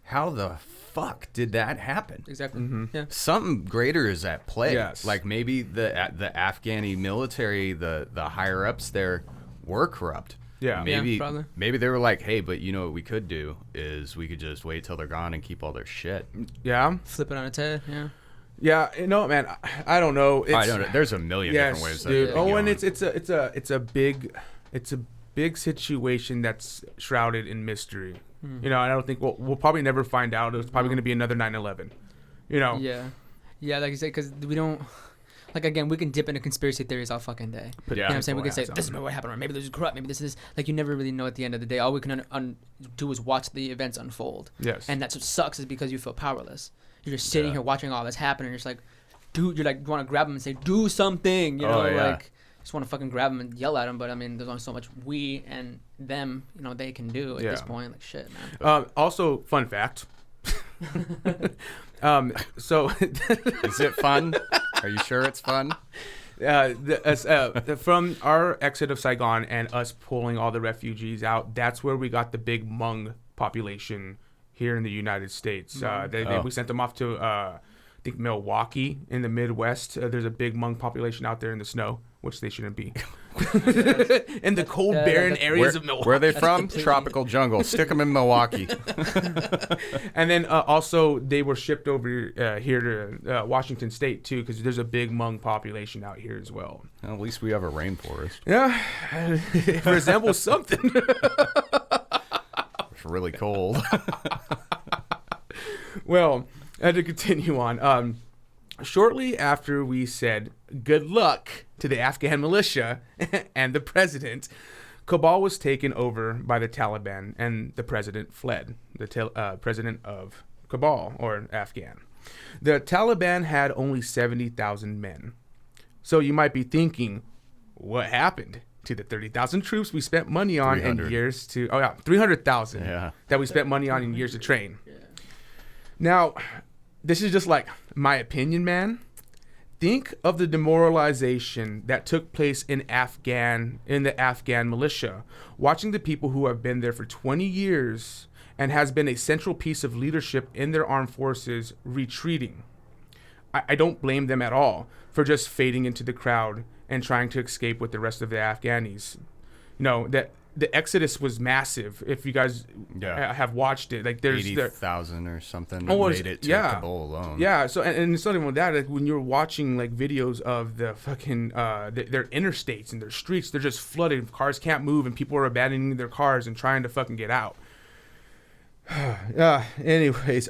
How the fuck did that happen? Exactly. Mm-hmm. Something greater is at play. Yes. Like maybe the Afghani military, the higher ups there were corrupt. Yeah. Probably. Maybe they were like, hey, but what we could do is we could just wait till they're gone and keep all their shit. Yeah. Flip it on its head. Yeah, man, I don't know. I don't know. There's a million different ways. Dude. And it's a big situation that's shrouded in mystery. And I don't think we'll probably never find out. It's probably going to be another 9/11. Yeah, like you said, because we don't. Like, again, we can dip into conspiracy theories all fucking day. Yeah. You know what I'm saying? We can say, this is what happened, or maybe this is corrupt, maybe this is... Like, you never really know at the end of the day. All we can do is watch the events unfold. Yes. And that's what sucks, is because you feel powerless. You're just sitting here watching all this happen, and you're just like, dude, you want to grab them and say, do something, like... Just want to fucking grab them and yell at them, but I mean, there's only so much we and them, they can do at this point. Like, shit, man. Also, fun fact. So is it fun? Are you sure it's fun? From our exit of Saigon and us pulling all the refugees out, that's where we got the big Hmong population here in the United States. We sent them off to I think Milwaukee in the Midwest. There's a big Hmong population out there in the snow, which they shouldn't be. In the cold, barren areas of Milwaukee. Where are they from? Tropical jungle. Stick them in Milwaukee. And then also they were shipped over here to Washington State too, because there's a big Hmong population out here as well. Well, at least we have a rainforest. Yeah, it resembles something. It's really cold. Well, to continue on. Shortly after we said good luck to the Afghan militia and the president, Kabul was taken over by the Taliban and the president fled. The president of Kabul, or Afghan. The Taliban had only 70,000 men. So you might be thinking, what happened to the 30,000 troops we spent money on in years to... 300,000 that we spent money on in years to train. Now... This is just like my opinion, man. Think of the demoralization that took place in the Afghan militia, watching the people who have been there for 20 years and has been a central piece of leadership in their armed forces retreating. I don't blame them at all for just fading into the crowd and trying to escape with the rest of the Afghanis. That the exodus was massive. If you guys have watched it, like there's 80,000 or something made it to Kabul alone. Yeah. So and it's not even that. Like when you're watching like videos of the fucking their interstates and their streets, they're just flooded. Cars can't move, and people are abandoning their cars and trying to fucking get out. Anyways,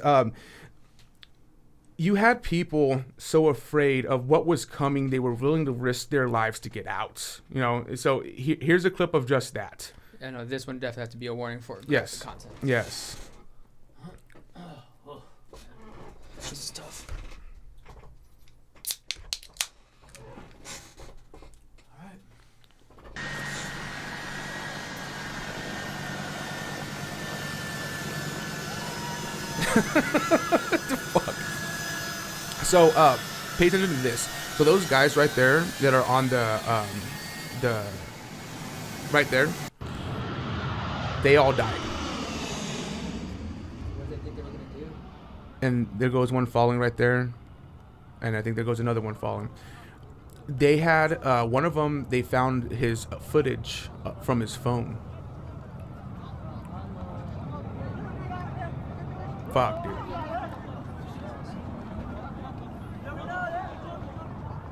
you had people so afraid of what was coming, they were willing to risk their lives to get out. You know, so here's a clip of just that. I know this one definitely has to be a warning for Yes. content. Yes. This is tough. What the fuck? So, pay attention to this. So those guys right there that are on the right there, they all died. What did they think they were gonna do? And there goes one falling right there, and I think there goes another one falling. They had one of them. They found his footage from his phone. Fuck, dude.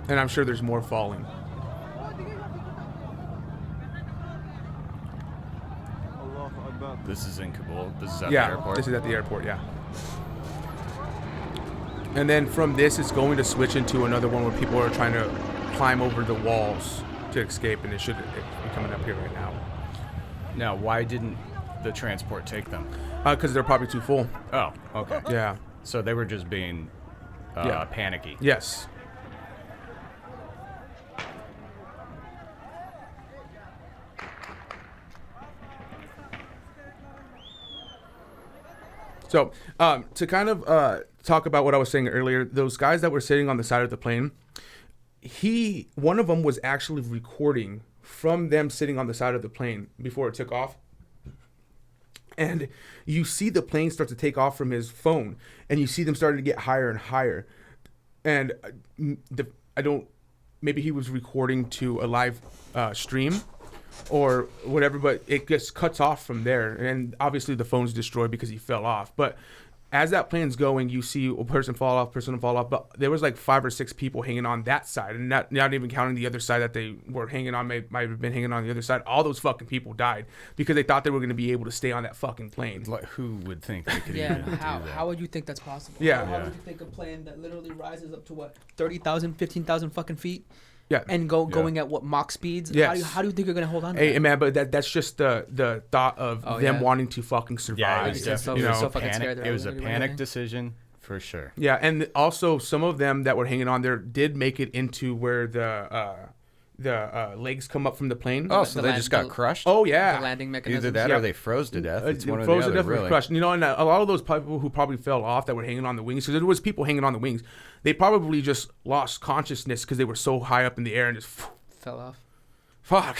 And I'm sure there's more falling. This is in Kabul. This is at Yeah, the airport. this is at the airport, yeah. And then from this, it's going to switch into another one where people are trying to climb over the walls to escape, and it should be coming up here right now. Now, why didn't the transport take them? Because they're probably too full. Oh, okay. Yeah. So they were just being panicky. Yes. So, to kind of talk about what I was saying earlier, those guys that were sitting on the side of the plane, one of them was actually recording from them sitting on the side of the plane before it took off. And you see the plane start to take off from his phone, and you see them starting to get higher and higher. And maybe he was recording to a live stream or whatever, but it just cuts off from there. And obviously the phone's destroyed because he fell off. But as that plane's going, you see a person fall off. But there was like 5 or 6 people hanging on that side, and not even counting the other side that they were hanging on. Might have been hanging on the other side. All those fucking people died because they thought they were going to be able to stay on that fucking plane. Like, who would think they could Yeah, even do that? how would you think that's possible? Yeah. How would you think a plane that literally rises up to what, 30,000, 15,000 fucking feet? Yeah. And going at what, Mach speeds? Yes. How do you think you're gonna hold on to Hey, that? man, but that's just the thought of them wanting to fucking survive. Yeah, it was definitely so fucking scared panic. that It was a everybody panic went decision for sure. Yeah, and also some of them that were hanging on there did make it into where the legs come up from the plane. Oh, so they just got crushed? Oh yeah, The landing mechanism. Either that or they froze to death. It's one or the froze to other, death or really. crushed. You know, and a lot of those people who probably fell off that were hanging on the wings, because there was people hanging on the wings, they probably just lost consciousness because they were so high up in the air and just fell off. Fuck.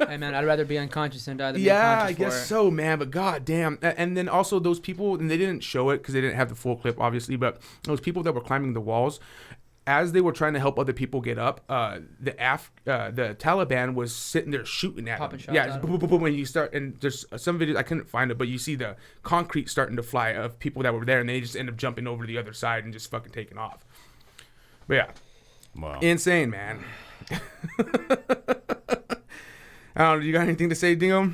Hey man, I'd rather be unconscious than die than be Yeah, unconscious I guess for it. so, man. But goddamn, and then also those people, and they didn't show it because they didn't have the full clip, obviously. But those people that were climbing the walls, as they were trying to help other people get up, the Taliban was sitting there shooting at Popping them. shots Yeah, at just them. boom, boom, boom, boom, and you start, and there's some videos I couldn't find it, but you see the concrete starting to fly of people that were there, and they just end up jumping over to the other side and just fucking taking off. But yeah, wow, insane, man. I don't know. You got anything to say, Dingo?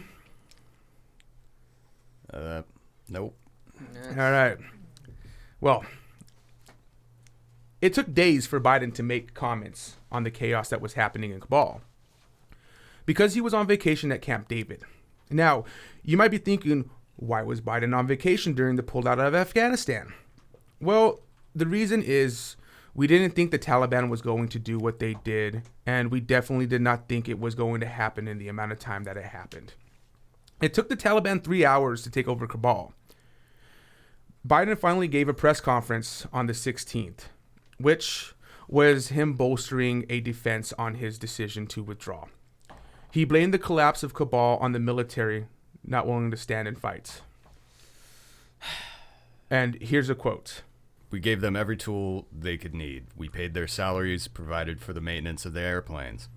Nope. All right. Well, it took days for Biden to make comments on the chaos that was happening in Kabul because he was on vacation at Camp David. Now, you might be thinking, why was Biden on vacation during the pullout of Afghanistan? Well, the reason is we didn't think the Taliban was going to do what they did, and we definitely did not think it was going to happen in the amount of time that it happened. It took the Taliban 3 hours to take over Kabul. Biden finally gave a press conference on the 16th, which was him bolstering a defense on his decision to withdraw. He blamed the collapse of Kabul on the military not willing to stand and fight. And here's a quote. We gave them every tool they could need. We paid their salaries, provided for the maintenance of the airplanes.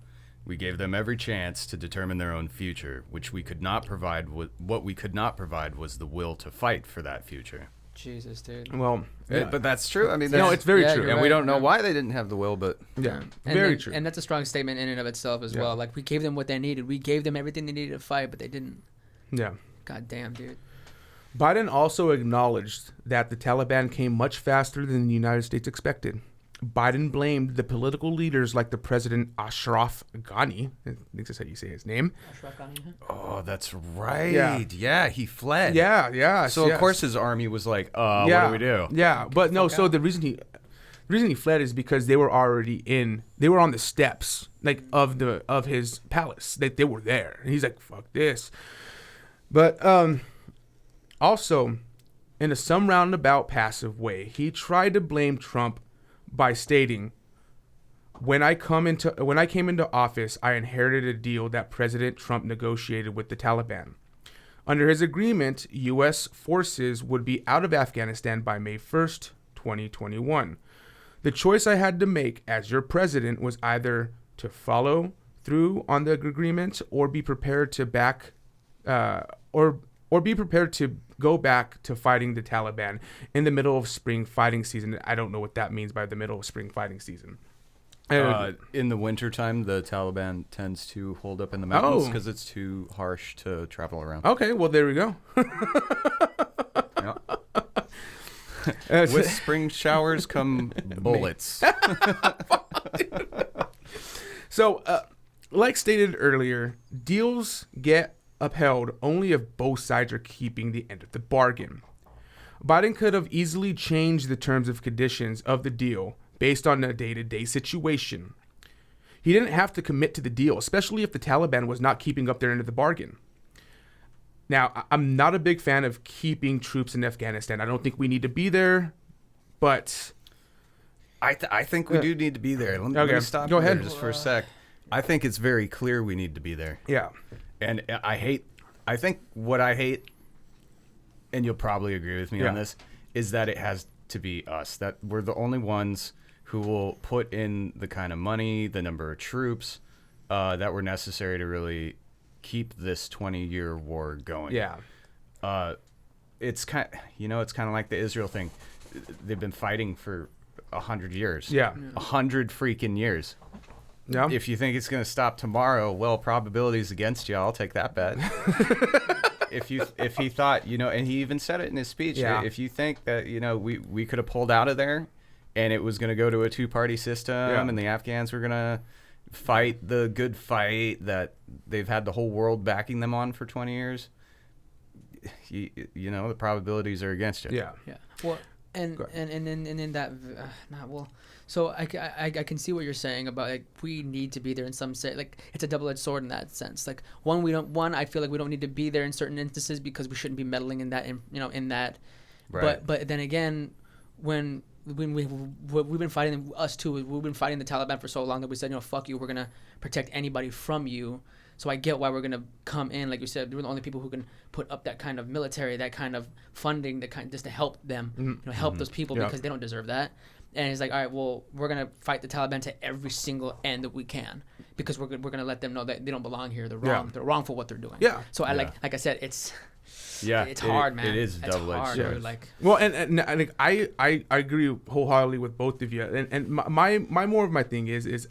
We gave them every chance to determine their own future, which we could not provide. What we could not provide was the will to fight for that future. Jesus, dude. Well, but that's true. I mean, no, it's very true, and we don't know why they didn't have the will, but very true. And that's a strong statement in and of itself as well. Like, we gave them what they needed. We gave them everything they needed to fight, but they didn't. Yeah. God damn, dude. Biden also acknowledged that the Taliban came much faster than the United States expected. Biden blamed the political leaders like the President Ashraf Ghani. I think that's how you say his name. Ashraf Ghani. Oh, that's right. Yeah, he fled. Yeah. So of course his army was like, what do we do? Yeah, but no. So the reason he fled is because they were already they were on the steps like of his palace. They were there, and he's like, fuck this. But also, in a some roundabout passive way, he tried to blame Trump by stating, when I came into office, I inherited a deal that President Trump negotiated with the Taliban. Under his agreement, U.S. forces would be out of Afghanistan by May 1st, 2021. The choice I had to make as your president was either to follow through on the agreement or be prepared to go back to fighting the Taliban in the middle of spring fighting season. I don't know what that means by the middle of spring fighting season. In the wintertime, the Taliban tends to hold up in the mountains because it's too harsh to travel around. Okay, well, there we go. With spring showers come bullets. So, like stated earlier, deals get upheld only if both sides are keeping the end of the bargain. Biden could have easily changed the terms and conditions of the deal based on a day-to-day situation. He didn't have to commit to the deal, especially if the Taliban was not keeping up their end of the bargain. Now, I'm not a big fan of keeping troops in Afghanistan. I don't think we need to be there, but I think we do need to be there. Let me stop Go ahead. just for a sec. I think it's very clear we need to be there. Yeah. And I think what I hate, and you'll probably agree with me on this, is that it has to be us. That we're the only ones who will put in the kind of money, the number of troops that were necessary to really keep this 20-year war going. Yeah. It's kind of like the Israel thing. They've been fighting for 100 years. Yeah. 100 freaking years. Yeah. If you think it's going to stop tomorrow, well, probability's against you. I'll take that bet. If he thought, and he even said it in his speech, if you think that, we could have pulled out of there and it was going to go to a two-party system and the Afghans were going to fight the good fight that they've had the whole world backing them on for 20 years, the probabilities are against you. Yeah. Yeah. Well, and in that, So I can see what you're saying about like we need to be there in some like it's a double-edged sword in that sense. Like I feel like we don't need to be there in certain instances because we shouldn't be meddling in that in that. Right. But then again, when we've been fighting we've been fighting the Taliban for so long that we said fuck you, we're gonna protect anybody from you. So I get why we're gonna come in, like you said, we're the only people who can put up that kind of military, that kind of funding, just to help them, help those people because they don't deserve that. And he's like, all right, well, we're going to fight the Taliban to every single end that we can because we're going to let them know that they don't belong here. They're wrong. They're wrong for what they're doing. Yeah. So like I said, it's hard, man. It is it's double-edged hard, sword. dude. Like, well, and I agree wholeheartedly with both of you. And my more of my thing is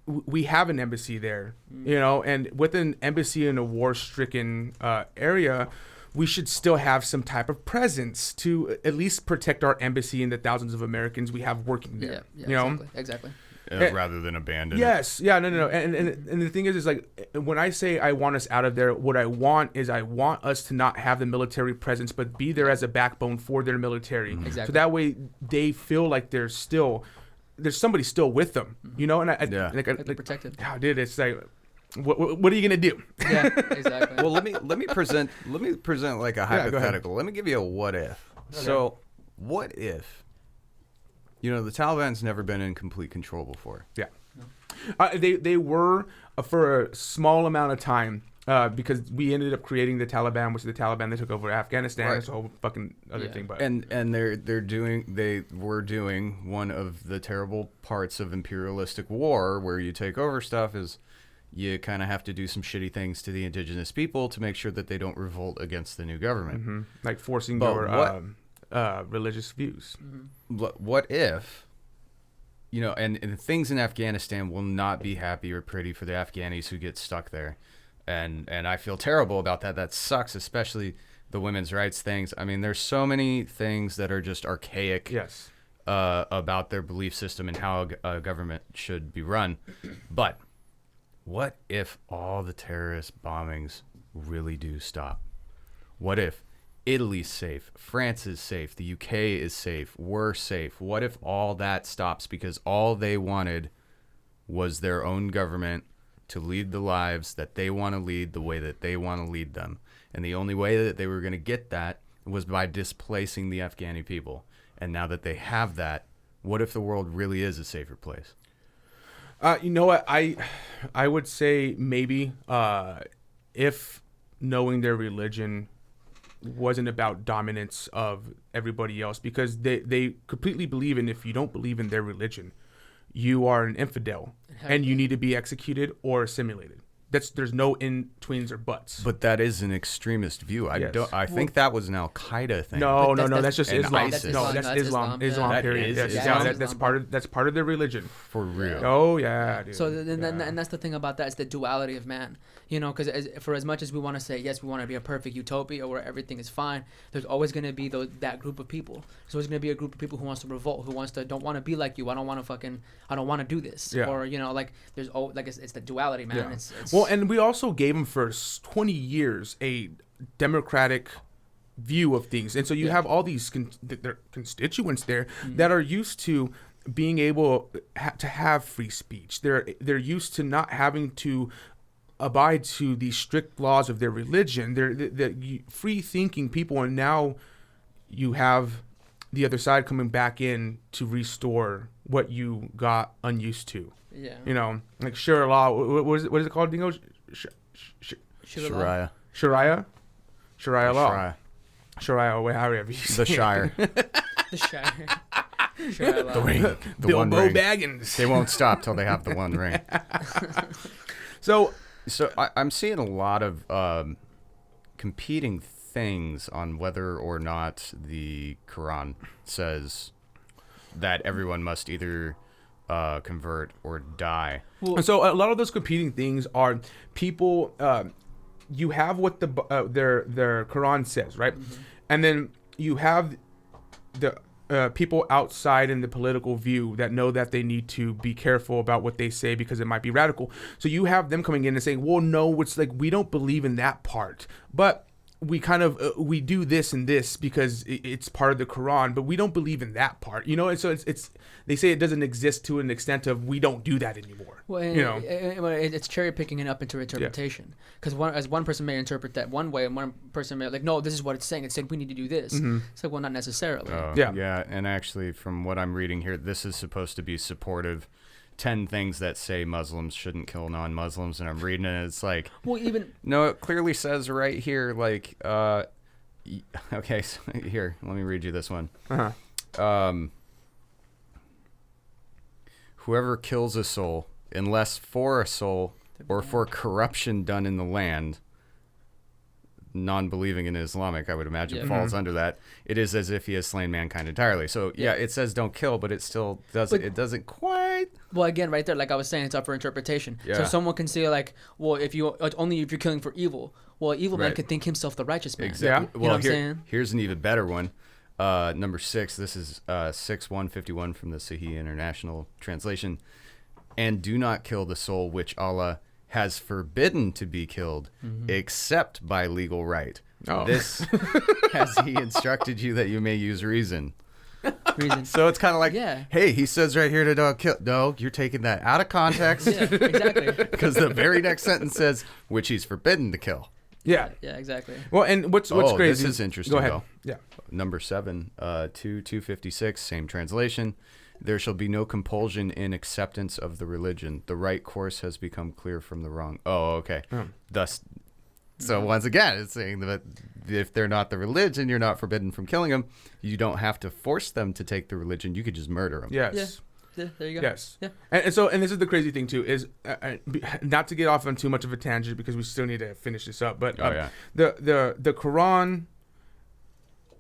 we have an embassy there, and with an embassy in a war-stricken area, we should still have some type of presence to at least protect our embassy and the thousands of Americans we have working there. Yeah, exactly. Rather than abandon it. Yeah, no. And the thing is like, when I say I want us out of there, what I want us to not have the military presence, but be there as a backbone for their military. Exactly. So that way they feel like there's somebody still with them, and I they're protected. Oh, dude, it's like, what are you gonna do? Yeah, exactly. Well, let me present like a hypothetical. Let me give you a what if. Okay. So, what if the Taliban's never been in complete control before? Yeah. They were for a small amount of time because we ended up creating the Taliban, which is the Taliban that took over Afghanistan. Right. It's a whole fucking other thing. But and they were doing one of the terrible parts of imperialistic war where you take over stuff is you kind of have to do some shitty things to the indigenous people to make sure that they don't revolt against the new government. Like forcing their religious views. What if, and things in Afghanistan will not be happy or pretty for the Afghanis who get stuck there. And I feel terrible about that. That sucks, especially the women's rights things. I mean, there's so many things that are just archaic. Yes. About their belief system and how a government should be run. But what if all the terrorist bombings really do stop? What if Italy's safe, France is safe, the UK is safe, we're safe? What if all that stops because all they wanted was their own government to lead the lives that they want to lead the way that they want to lead them? And the only way that they were going to get that was by displacing the Afghani people. And now that they have that, what if the world really is a safer place? You know what? I would say maybe if knowing their religion wasn't about dominance of everybody else, because they completely believe in, if you don't believe in their religion, you are an infidel and you need to be executed or assimilated. There's no in-tweens or buts. But that is an extremist view. I think that was an al-Qaeda thing. No, that's just Islam. ISIS. No, that's Islam. Islam, That period. is Yes. Islam. Yeah, that's part of their religion. For real. Oh yeah, dude. So and that's the thing about that, is the duality of man. You know, because for as much as we want to say, yes, we want to be a perfect utopia where everything is fine, there's always going to be that group of people. There's always going to be a group of people who wants to revolt, who don't want to be like you. I don't want to do this. Yeah. Or, you know, like it's the duality, man. Yeah. It's well, and we also gave them for 20 years a democratic view of things, and so you have all these their constituents there that are used to being able to have free speech. They're used to not having to abide to the strict laws of their religion. They're free thinking people, and now you have the other side coming back in to restore what you got unused to. Yeah. You know, like Sharia law. What is it called, Dingo? Sharia. Sharia law. Sharia. Sharia, however you say The Shire. The Shire. Shire law. The ring. The Bilbo one ring. Baggins. They won't stop till they have the one ring. So I'm seeing a lot of competing things on whether or not the Quran says that everyone must either convert or die. And so a lot of those competing things are people. You have what their Quran says, right? And then you have the people outside in the political view that know that they need to be careful about what they say because it might be radical. So you have them coming in and saying, well, no, it's like, we don't believe in that part, but we kind of we do this and this because it's part of the Quran, but we don't believe in that part, you know. And so it's they say it doesn't exist to an extent of we don't do that anymore. Well, you know, it's cherry picking it up into interpretation, because one person may interpret that one way, and one person may no, this is what it's saying. It said we need to do this. It's like, well, not necessarily. Yeah, and actually, from what I'm reading here, this is supposed to be supportive. 10 things that say Muslims shouldn't kill non-Muslims, and I'm reading it, and it's like, no, it clearly says right here, like, okay, so here, let me read you this one. Whoever kills a soul, unless for a soul or for corruption done in the land, non-believing in Islamic, I would imagine, falls under that. It is as if he has slain mankind entirely. So it says don't kill, but it still doesn't. It doesn't quite. Well, again, right there, like I was saying, it's up for interpretation. Yeah. So someone can say like, well, if you're killing for evil, well, evil man could think himself the righteous man. Exactly. You know what I'm saying? Here's an even better one. Number 6. This is 6:151 from the Sahih International Translation. And do not kill the soul which Allah has forbidden to be killed, except by legal right. This has he instructed you that you may use reason. So it's kind of like, hey, he says right here to don't kill. No, you're taking that out of context. Exactly. Because the very next sentence says, which he's forbidden to kill. Yeah, exactly. Well, and what's crazy? This is interesting. Go ahead. Though. Yeah. Number 7, 256, same translation. There shall be no compulsion in acceptance of the religion. The right course has become clear from the wrong. Oh, okay. Thus, so once again, it's saying that if they're not the religion, you're not forbidden from killing them. You don't have to force them to take the religion. You could just murder them. Yes. Yeah, there you go. Yes. Yeah. And this is the crazy thing too, is not to get off on too much of a tangent because we still need to finish this up. But the Quran,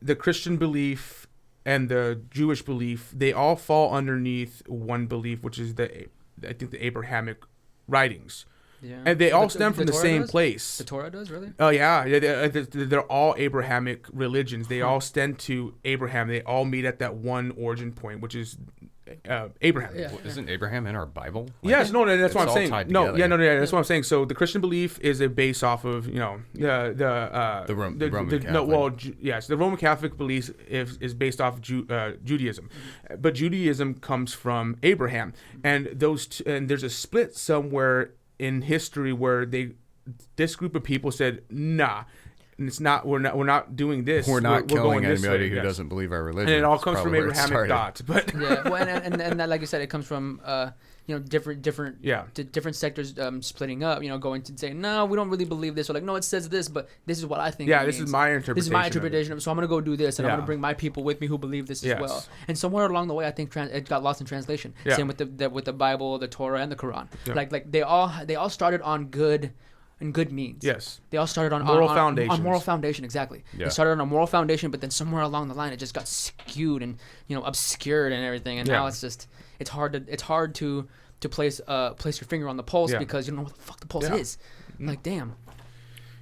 the Christian belief, and the Jewish belief, they all fall underneath one belief, which is I think the Abrahamic writings. Yeah. And they all The- stem from the Torah same does? place. The Torah does, really? Oh yeah, they're all Abrahamic religions. They all stem to Abraham. They all meet at that one origin point, which is Abraham. Yeah. Well, isn't Abraham in our Bible? Yes, no, that's it's what I'm all saying. tied No, together. yeah, that's what I'm saying. So the Christian belief is a base off of the Roman Catholic. The Roman Catholic belief is based off Judaism, but Judaism comes from Abraham, and and there's a split somewhere in history where this group of people said, nah. And it's not. We're not doing this. We're not killing going this anybody way. who Yes. doesn't believe our religion. And it all That's comes from probably where it Abrahamic started. thought. But Yeah, well, and that, like I said, it comes from different sectors splitting up. Going to say, no, we don't really believe this, or like, no, it says this, but this is what I think. Yeah, it this means. is my interpretation. This is my of it. interpretation of it. So I'm gonna go do this, and I'm Yeah. gonna bring my people with me who believe this Yes. as well. And somewhere along the way, I think it got lost in translation. Yeah. Same with the Bible, the Torah, and the Quran. Yeah. Like they all started on good. And good means. Yes. They all started on Moral on foundations. moral foundation, exactly. Yeah. They started on a moral foundation, but then somewhere along the line, it just got skewed and obscured and everything. And now it's hard to place your finger on the pulse because you don't know what the fuck the pulse is. Like, damn.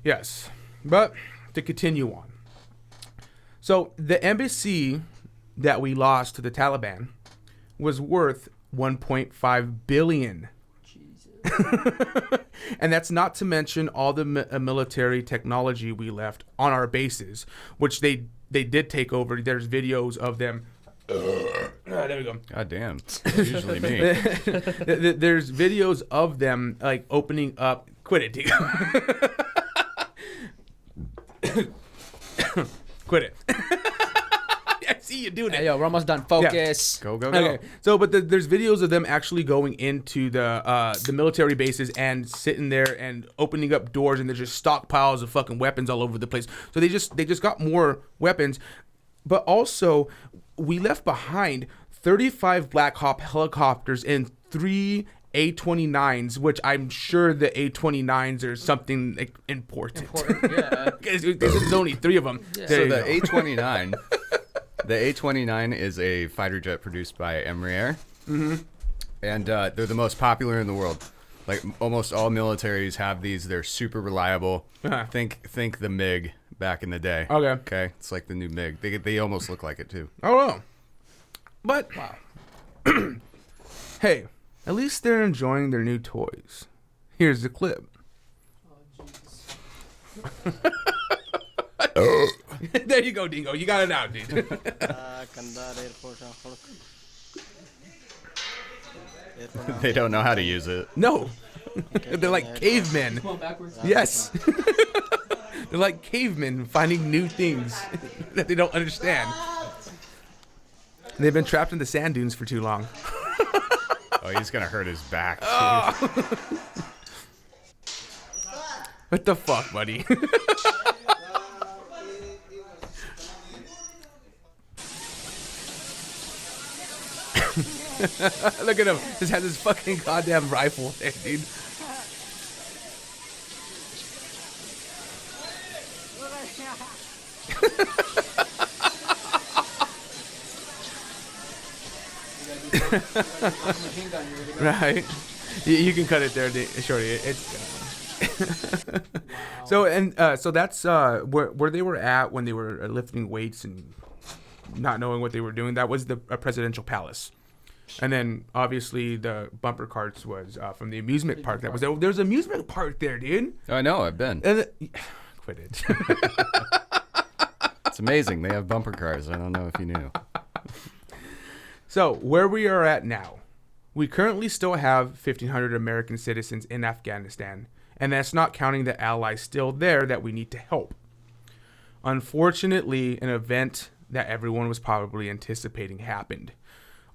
Yes, but to continue on. So the embassy that we lost to the Taliban was worth 1.5 billion. And that's not to mention all the military technology we left on our bases, which they did take over. There's videos of them. There we go. God damn. It's usually me. There's videos of them like opening up. Quit it, Diego. Quit it. I see you doing it. Hey, yo, we're almost done. Focus. Go. Okay, so but there's videos of them actually going into the military bases and sitting there and opening up doors, and there's just stockpiles of fucking weapons all over the place. So they just got more weapons, but also we left behind 35 Black Hawk helicopters and 3 A-29s, which I'm sure the A-29s are something like, important. Yeah. Because there's only 3 of them. Yeah. So the A-29, the A-29 is a fighter jet produced by Embraer, and they're the most popular in the world. Like almost all militaries have these. They're super reliable. Uh-huh. Think the MiG back in the day. Okay, it's like the new MiG. They almost look like it too. Oh, wow. But wow. Hey, at least they're enjoying their new toys. Here's the clip. There you go, Dingo. You got it out, dude. They don't know how to use it. No. They're like cavemen. Come on, backwards. Yes. They're like cavemen finding new things that they don't understand. They've been trapped in the sand dunes for too long. Oh, he's gonna hurt his back. Oh. What the fuck, buddy? Look at him. Just has his fucking goddamn rifle there, dude. Right. You can cut it there, Shorty. So that's where they were at when they were lifting weights and not knowing what they were doing. That was the presidential palace. And then obviously the bumper carts was from the amusement park. That was there. There's an amusement park there, dude. Oh, I know. I've been. And quit it. It's amazing. They have bumper cars. I don't know if you knew. So where we are at now, we currently still have 1,500 American citizens in Afghanistan, and that's not counting the allies still there that we need to help. Unfortunately, an event that everyone was probably anticipating happened.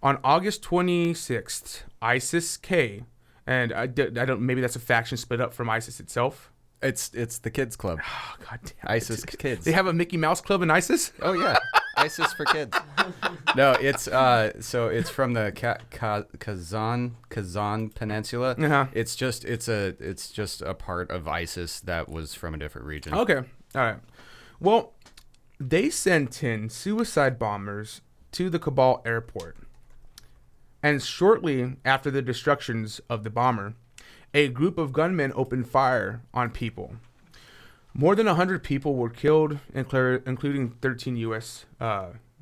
On August 26th, ISIS-K, and I don't. Maybe that's a faction split up from ISIS itself. It's the kids club. Oh, God damn it. ISIS kids. They have a Mickey Mouse club in ISIS? Oh yeah, ISIS for kids. No, it's so it's from the Kazan Peninsula. Uh-huh. It's just a part of ISIS that was from a different region. Okay, all right. Well, they sent in suicide bombers to the Kabul airport, and shortly after the destructions of the bomber, a group of gunmen opened fire on people. More than 100 people were killed, including 13 U.S.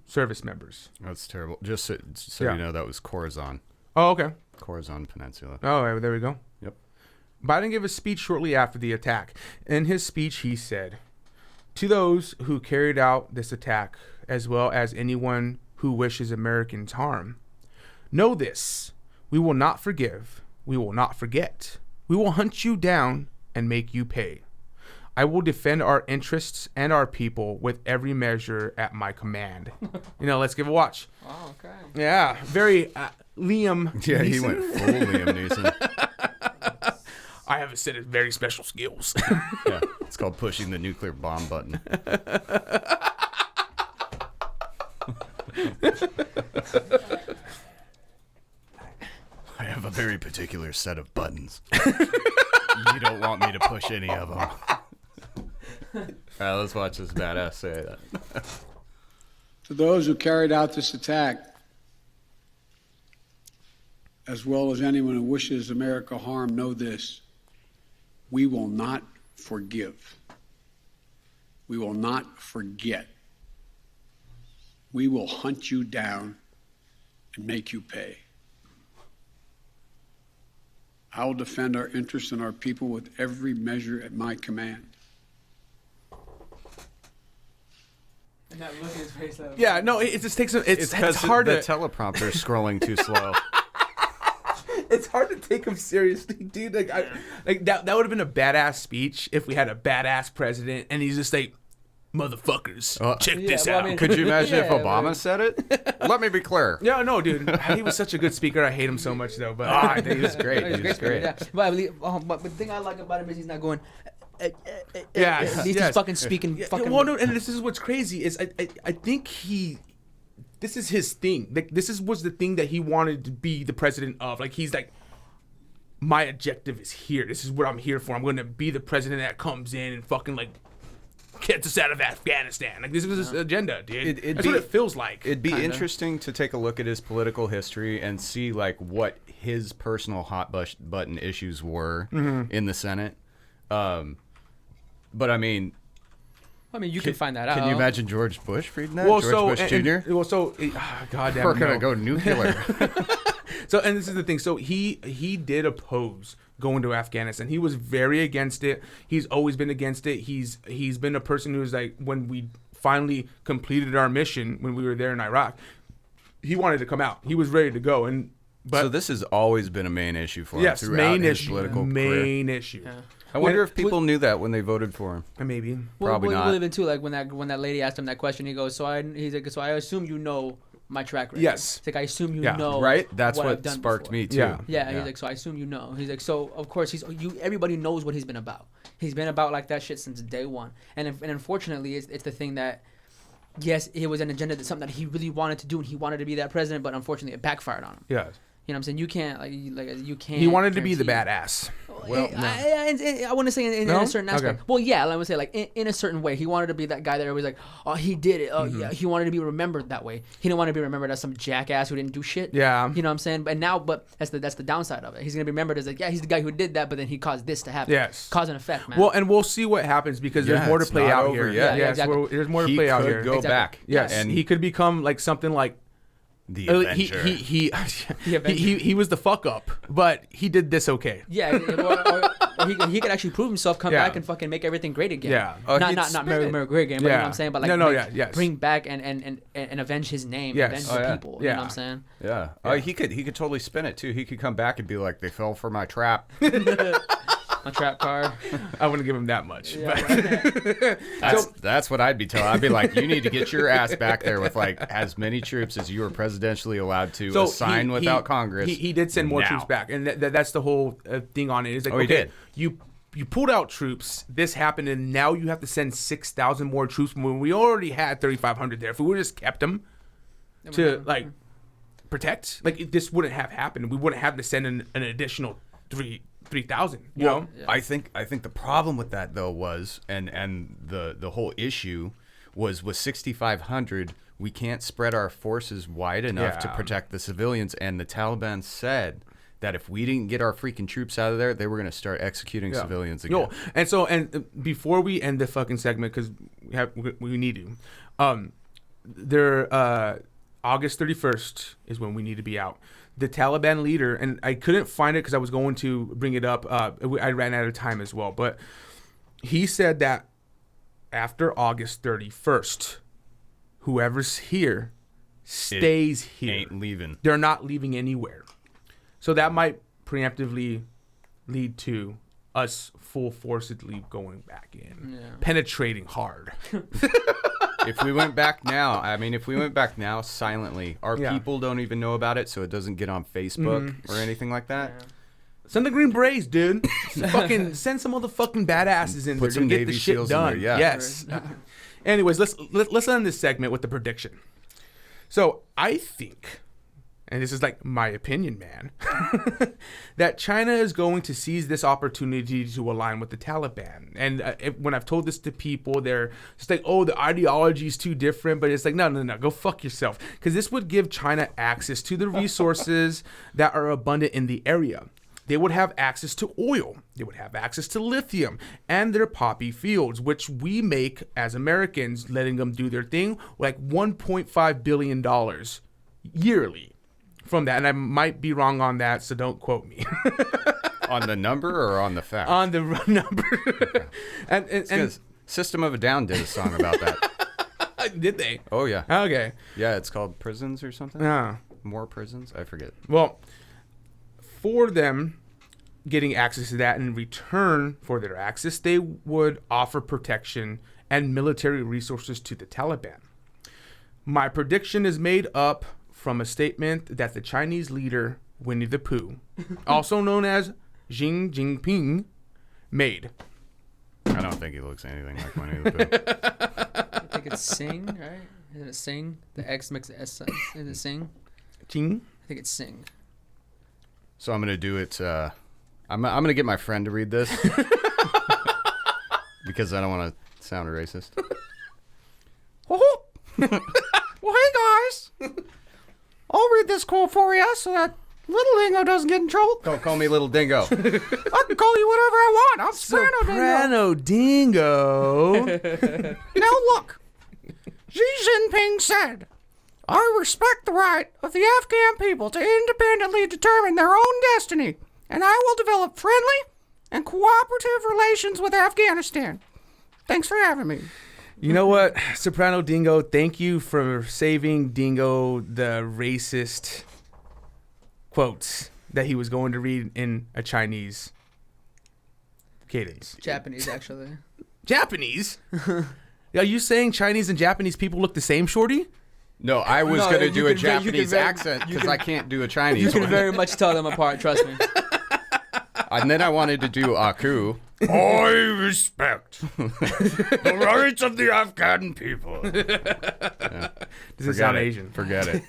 Service members. That's terrible. Just so you know, that was Khorasan. Oh, okay. Khorasan Peninsula. Oh, there we go. Yep. Biden gave a speech shortly after the attack. In his speech, he said, "To those who carried out this attack, as well as anyone who wishes Americans harm, know this: we will not forgive, we will not forget. We will hunt you down and make you pay. I will defend our interests and our people with every measure at my command." Let's give a watch. Oh, okay. Yeah, very Liam Yeah, Neeson. he went full Liam Neeson. I have a set of very special skills. Yeah, it's called pushing the nuclear bomb button. I have a very particular set of buttons. You don't want me to push any of them. All right, let's watch this badass say that. To those who carried out this attack, as well as anyone who wishes America harm, know this: we will not forgive. We will not forget. We will hunt you down and make you pay. I will defend our interests and our people with every measure at my command. And that look in his face, like, Yeah, no, it just takes a. It's hard the to. teleprompter is scrolling too slow. It's hard to take him seriously, dude. Like that would have been a badass speech if we had a badass president, and he's just like, "Motherfuckers, check this out." Could you imagine if Obama said it? Let me be clear. Yeah, no, dude. He was such a good speaker. I hate him so much, though. But I think he was great. He's a great speaker, yeah. But I believe, but the thing I like about him is he's not going. He's just fucking speaking. Fucking. Well, no, and this is what's crazy is I think this is his thing. Like was the thing that he wanted to be the president of. Like he's like, my objective is here. This is what I'm here for. I'm going to be the president that comes in and fucking like gets us out of Afghanistan. Like this was his agenda, dude. That's what it feels like. It'd be interesting to take a look at his political history and see like what his personal hot button issues were in the Senate. But I mean, you can find that out. Can you imagine George Bush reading that? Well, George Bush Jr.? Goddamn, we're gonna go nuclear. So, and this is the thing. So he did oppose going to Afghanistan. He was very against it. He's always been against it. He's been a person who's like, when we finally completed our mission when we were there in Iraq, he wanted to come out. He was ready to go. But so this has always been a main issue for him. Yes, throughout main his issue. Political main career. issue. Yeah. I wonder if people knew that when they voted for him. Maybe. Probably not. Even too, like when that lady asked him that question, he goes, he's like, so I assume you know my track record. Yes. It's like, I assume you know. Right? That's what I've what done sparked before. me too. Yeah. He's like, so I assume you know. He's like, so of course everybody knows what he's been about. He's been about like that shit since day one. And unfortunately, it's the thing that, yes, it was an agenda that's something that he really wanted to do, and he wanted to be that president, but unfortunately, it backfired on him. Yeah. You know what I'm saying? You can't you can't. He wanted to be the badass. Well, I want to say in a certain aspect. Okay. Well, yeah, let me say like in a certain way. He wanted to be that guy that everybody's like, oh, he did it. Oh, yeah. He wanted to be remembered that way. He didn't want to be remembered as some jackass who didn't do shit. Yeah. You know what I'm saying? But that's the downside of it. He's gonna be remembered as like, yeah, he's the guy who did that, but then he caused this to happen. Yes. Cause and effect, man. Well, and we'll see what happens because there's more to play out here. Yeah, exactly. There's more to play out here. He could go back. Yes. And he could become like something like the Avenger. He was the fuck up, but he did this okay. Yeah, or he could actually prove himself, come back and fucking make everything great again. Yeah, not Mary great again, but you know what I'm saying. But like, bring back and avenge his name, avenge the people. You know what I'm saying? Yeah. He could totally spin it too. He could come back and be like, they fell for my trap. My trap card. I wouldn't give him that much. Yeah, that's what I'd be telling. I'd be like, you need to get your ass back there with like as many troops as you are presidentially allowed to assign without Congress. He did send more troops back, and that's the whole thing on it. Is like, he did. You pulled out troops. This happened, and now you have to send 6,000 more troops when we already had 3,500 there. If we would have just kept them to like protect, like this wouldn't have happened. We wouldn't have to send an additional 3,000. You know, I think the problem with that though was, and the whole issue was with 6,500. We can't spread our forces wide enough to protect the civilians, and the Taliban said that if we didn't get our freaking troops out of there, they were going to start executing civilians again. And before we end the fucking segment, because we need to, August 31st is when we need to be out. The Taliban leader, and I couldn't find it because I was going to bring it up. I ran out of time as well, but he said that after August 31st, whoever's here stays here. Ain't leaving. They're not leaving anywhere. So that might preemptively lead to us full forcedly going back in, penetrating hard. If we went back now, silently, our people don't even know about it, so it doesn't get on Facebook or anything like that. Yeah. Send the Green Berets, dude. Fucking send some motherfucking badasses in there to get the shit done. Yes. Anyways, let's end this segment with the prediction. So I think, and this is like my opinion, man, that China is going to seize this opportunity to align with the Taliban. And when I've told this to people, they're just like, oh, the ideology is too different. But it's like, no, go fuck yourself. Because this would give China access to the resources that are abundant in the area. They would have access to oil. They would have access to lithium and their poppy fields, which we make as Americans, letting them do their thing, like $1.5 billion yearly from that. And I might be wrong on that, so don't quote me. On the number or on the fact? On the number. Okay. and System of a Down did a song about that. Did they? Oh, yeah. Okay. Yeah, it's called Prisons or something. More Prisons? I forget. Well, for them getting access to that, in return for their access, they would offer protection and military resources to the Taliban. My prediction is made up from a statement that the Chinese leader, Winnie the Pooh, also known as Xi Jinping, made. I don't think he looks anything like Winnie the Pooh. I think it's Sing, right? Isn't it Sing? The X makes the S sound. Is it Sing? Ting? I think it's Sing. So I'm gonna do it. I'm gonna get my friend to read this because I don't want to sound racist. Well, hey guys, I'll read this quote for you so that Little Dingo doesn't get in trouble. Don't call me Little Dingo. I can call you whatever I want. I'm Soprano Dingo. Now look, Xi Jinping said, I respect the right of the Afghan people to independently determine their own destiny, and I will develop friendly and cooperative relations with Afghanistan. Thanks for having me. You know what, Soprano Dingo, thank you for saving Dingo the racist quotes that he was going to read in a Chinese cadence. Japanese, actually. Japanese? Are you saying Chinese and Japanese people look the same, Shorty? No, I was going to do a Japanese accent because I can't do a Chinese one. You one. can very much tell them apart, trust me. And then I wanted to do Aku. I respect the rights of the Afghan people. Yeah. Does it sound Asian? Forget it.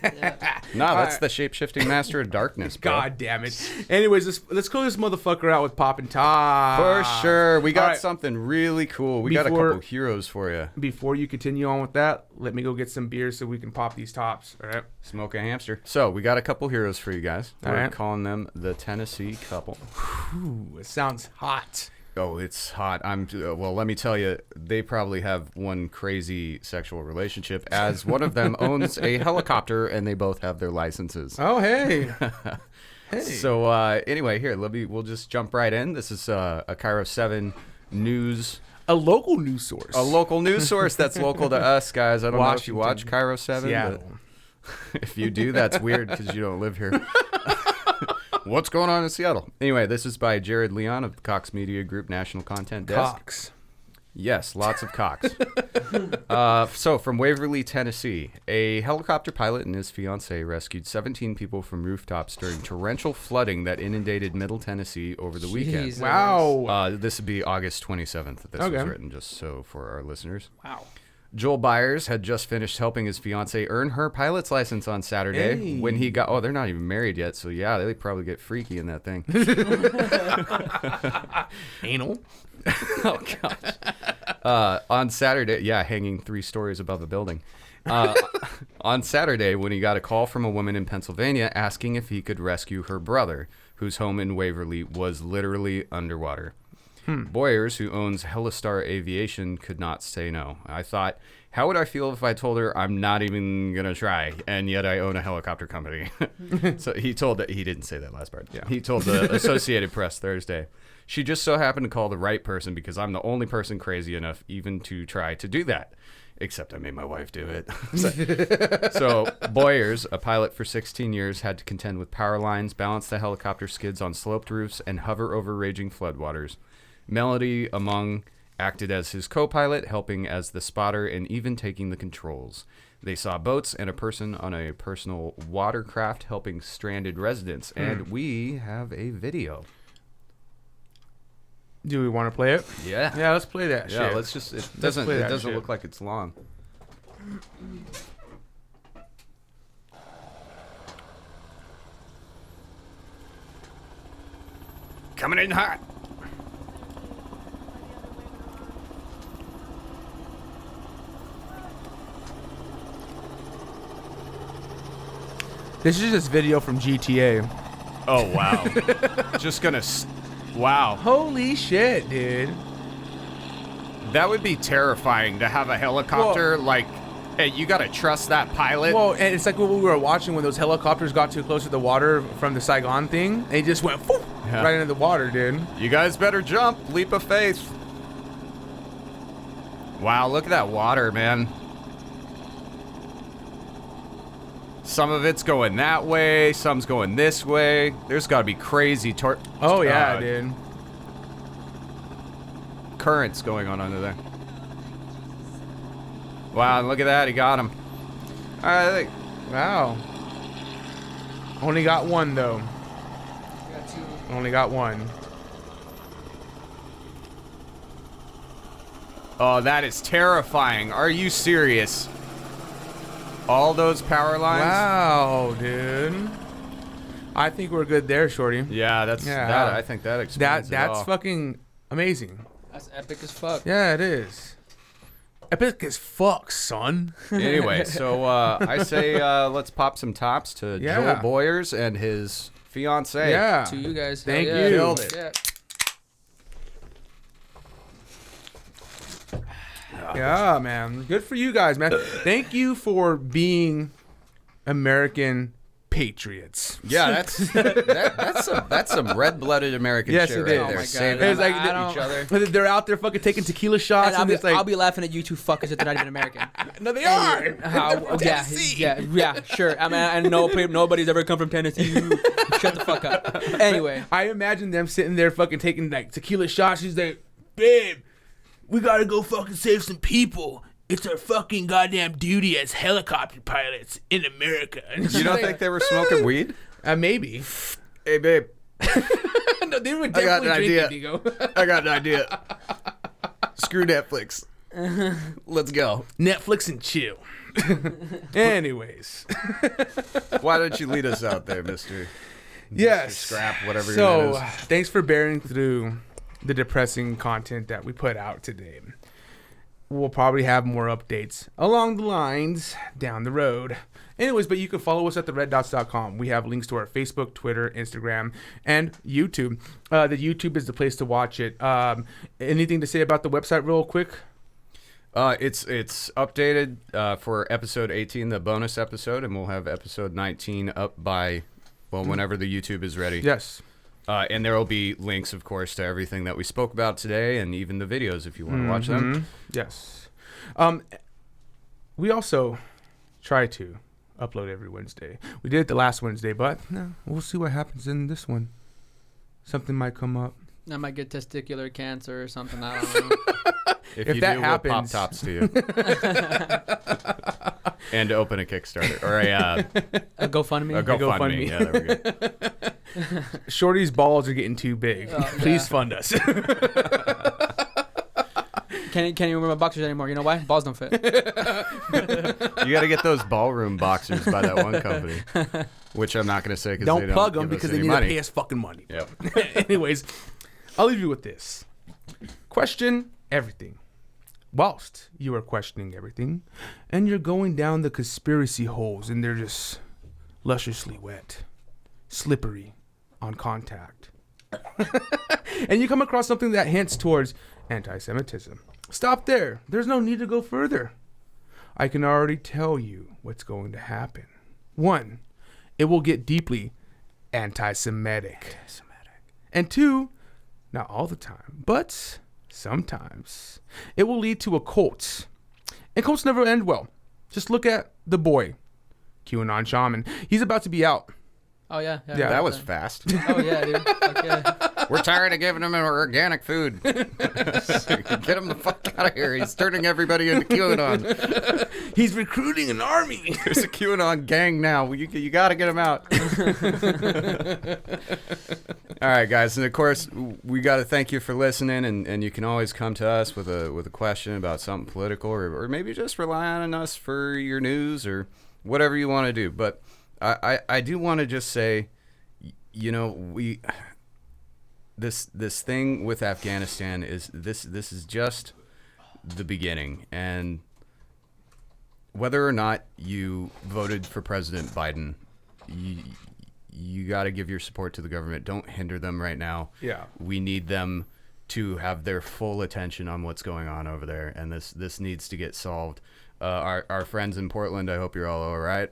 No, that's the shape-shifting master of darkness, bro. God damn it. Anyways, let's close this motherfucker out with Pop and Top. For sure. We got something really cool. We got a couple heroes for you. Before you continue on with that, let me go get some beer so we can pop these tops. All right. Smoke a hamster. So we got a couple heroes for you guys. We're calling them the Tennessee couple. Ooh, it sounds hot. Oh, it's hot. Well, let me tell you, they probably have one crazy sexual relationship, as one of them owns a helicopter and they both have their licenses. Oh, hey. Hey. So anyway, here, we'll just jump right in. This is a Cairo 7 news. A local news source. A local news source that's local to us, guys. I don't know if you watch Cairo 7. Seattle. But if you do, that's weird because you don't live here. What's going on in Seattle? Anyway, this is by Jared Leon of the Cox Media Group National Content Desk. Cox. Yes, lots of Cox. So, from Waverly, Tennessee, a helicopter pilot and his fiancée rescued 17 people from rooftops during torrential flooding that inundated Middle Tennessee over the weekend. Wow. This would be August 27th that this was written, just so for our listeners. Wow. Joel Byers had just finished helping his fiancée earn her pilot's license on Saturday when he got... Oh, they're not even married yet, so yeah, they probably get freaky in that thing. Anal? Oh, gosh. On Saturday, hanging 3 stories above a building. On Saturday, when he got a call from a woman in Pennsylvania asking if he could rescue her brother, whose home in Waverly was literally underwater. Boyers, who owns Hellastar Aviation, could not say no. I thought, how would I feel if I told her I'm not even going to try, and yet I own a helicopter company? So he told that, he didn't say that last part. Yeah. He told the Associated Press Thursday. She just so happened to call the right person because I'm the only person crazy enough even to try to do that. Except I made my wife do it. So Boyers, a pilot for 16 years, had to contend with power lines, balance the helicopter skids on sloped roofs, and hover over raging floodwaters. Melody Among acted as his co-pilot, helping as the spotter and even taking the controls. They saw boats and a person on a personal watercraft helping stranded residents, and we have a video. Do we want to play it? Yeah. Yeah, let's play that shit. Yeah, let's just, it doesn't look like it's long. Coming in hot. This is just video from GTA. Oh, wow. Just gonna... Wow. Holy shit, dude. That would be terrifying to have a helicopter, hey, you gotta trust that pilot. Well, and it's like what we were watching when those helicopters got too close to the water from the Saigon thing. They just went right into the water, dude. You guys better jump. Leap of faith. Wow, look at that water, man. Some of it's going that way, some's going this way. There's got to be crazy dude. Currents going on under there. Wow, look at that, he got him. All right, wow. Only got one though. Got two. Only got one. Oh, that is terrifying. Are you serious? All those power lines? Wow, dude. I think we're good there, Shorty. Yeah, I think that explains it all. That's fucking amazing. That's epic as fuck. Yeah, it is. Epic as fuck, son. Anyway, so I say let's pop some tops to Joel Boyers and his fiance. Yeah. To you guys. Thank you. Killed it. Yeah. Yeah, man. Good for you guys, man. Thank you for being American patriots. Yeah, that's some red-blooded American shit right there. Oh my God. Saving It's like each other. They're out there fucking taking tequila shots. And And I'll be laughing at you two fuckers if they're not even American. No, they are. Yeah, sure. I mean, I know nobody's ever come from Tennessee. Shut the fuck up. Anyway, I imagine them sitting there fucking taking like tequila shots. She's like, babe, we gotta go fucking save some people. It's our fucking goddamn duty as helicopter pilots in America. You don't think they were smoking weed? Maybe. Hey, babe. No, they were I got definitely an idea. drinking, I got an idea. Screw Netflix. Let's go. Netflix and chill. Anyways. Why don't you lead us out there, Mr. Yes. Scrap, whatever your name is. Thanks for bearing through the depressing content that we put out today. We'll probably have more updates along the lines down the road. Anyways, but you can follow us at thereddots.com. We have links to our Facebook, Twitter, Instagram, and YouTube. The YouTube is the place to watch it. Anything to say about the website real quick? It's updated for episode 18, the bonus episode, and we'll have episode 19 up by, whenever the YouTube is ready. Yes. And there will be links, of course, to everything that we spoke about today, and even the videos if you want to watch them. Yes. We also try to upload every Wednesday. We did it the last Wednesday, but we'll see what happens in this one. Something might come up. I might get testicular cancer or something. I don't know. If that happens, we'll pop tops to you. And open a Kickstarter or a GoFundMe. A GoFundMe. Yeah, there we go. Shorty's balls are getting too big. Please fund us. Can't even wear my boxers anymore. You know why? Balls don't fit. You got to get those ballroom boxers by that one company, which I'm not going to say because don't plug them because they need to pay us fucking money. Yep. Anyways, I'll leave you with this question: everything. whilst you are questioning everything, and you're going down the conspiracy holes, and they're just lusciously wet, slippery on contact. And you come across something that hints towards anti-Semitism. Stop there. There's no need to go further. I can already tell you what's going to happen. 1, it will get deeply anti-Semitic. And 2, not all the time, but sometimes, it will lead to a cult. And cults never end well. Just look at the boy, QAnon shaman. He's about to be out. Oh, yeah. That was fast. Oh, yeah, dude. Okay. We're tired of giving him organic food. Get him the fuck out of here. He's turning everybody into QAnon. He's recruiting an army. There's a QAnon gang now. You got to get him out. All right, guys. And, of course, we got to thank you for listening. And you can always come to us with a question about something political or maybe just rely on us for your news or whatever you want to do. But I do want to just say, you know, this thing with Afghanistan is this is just the beginning, and whether or not you voted for President Biden, you got to give your support to the government. Don't hinder them right now. Yeah, we need them to have their full attention on what's going on over there, and this needs to get solved. Our friends in Portland, I hope you're all right.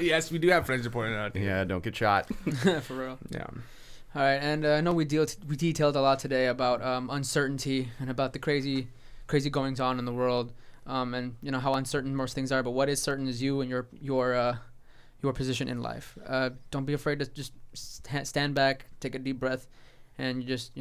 Yes, we do have friends in Portland out here. Yeah, don't get shot. For real. Yeah. All right, and I know we detailed a lot today about uncertainty and about the crazy goings on in the world, and you know how uncertain most things are. But what is certain is you and your position in life. Don't be afraid to just stand back, take a deep breath, and you just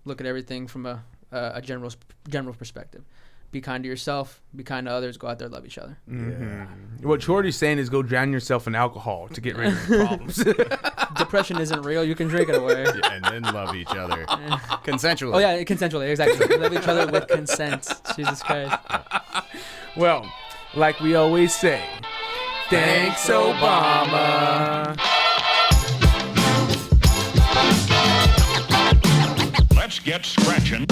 look at everything from a general perspective. Be kind to yourself. Be kind to others. Go out there, love each other. Mm-hmm. What Shorty's saying is go drown yourself in alcohol to get rid of your problems. Depression isn't real. You can drink it away. Yeah, and then love each other. Consensually. Oh, yeah, consensually. Exactly. Love each other with consent. Jesus Christ. Well, like we always say, thanks, Obama. Let's get scratching.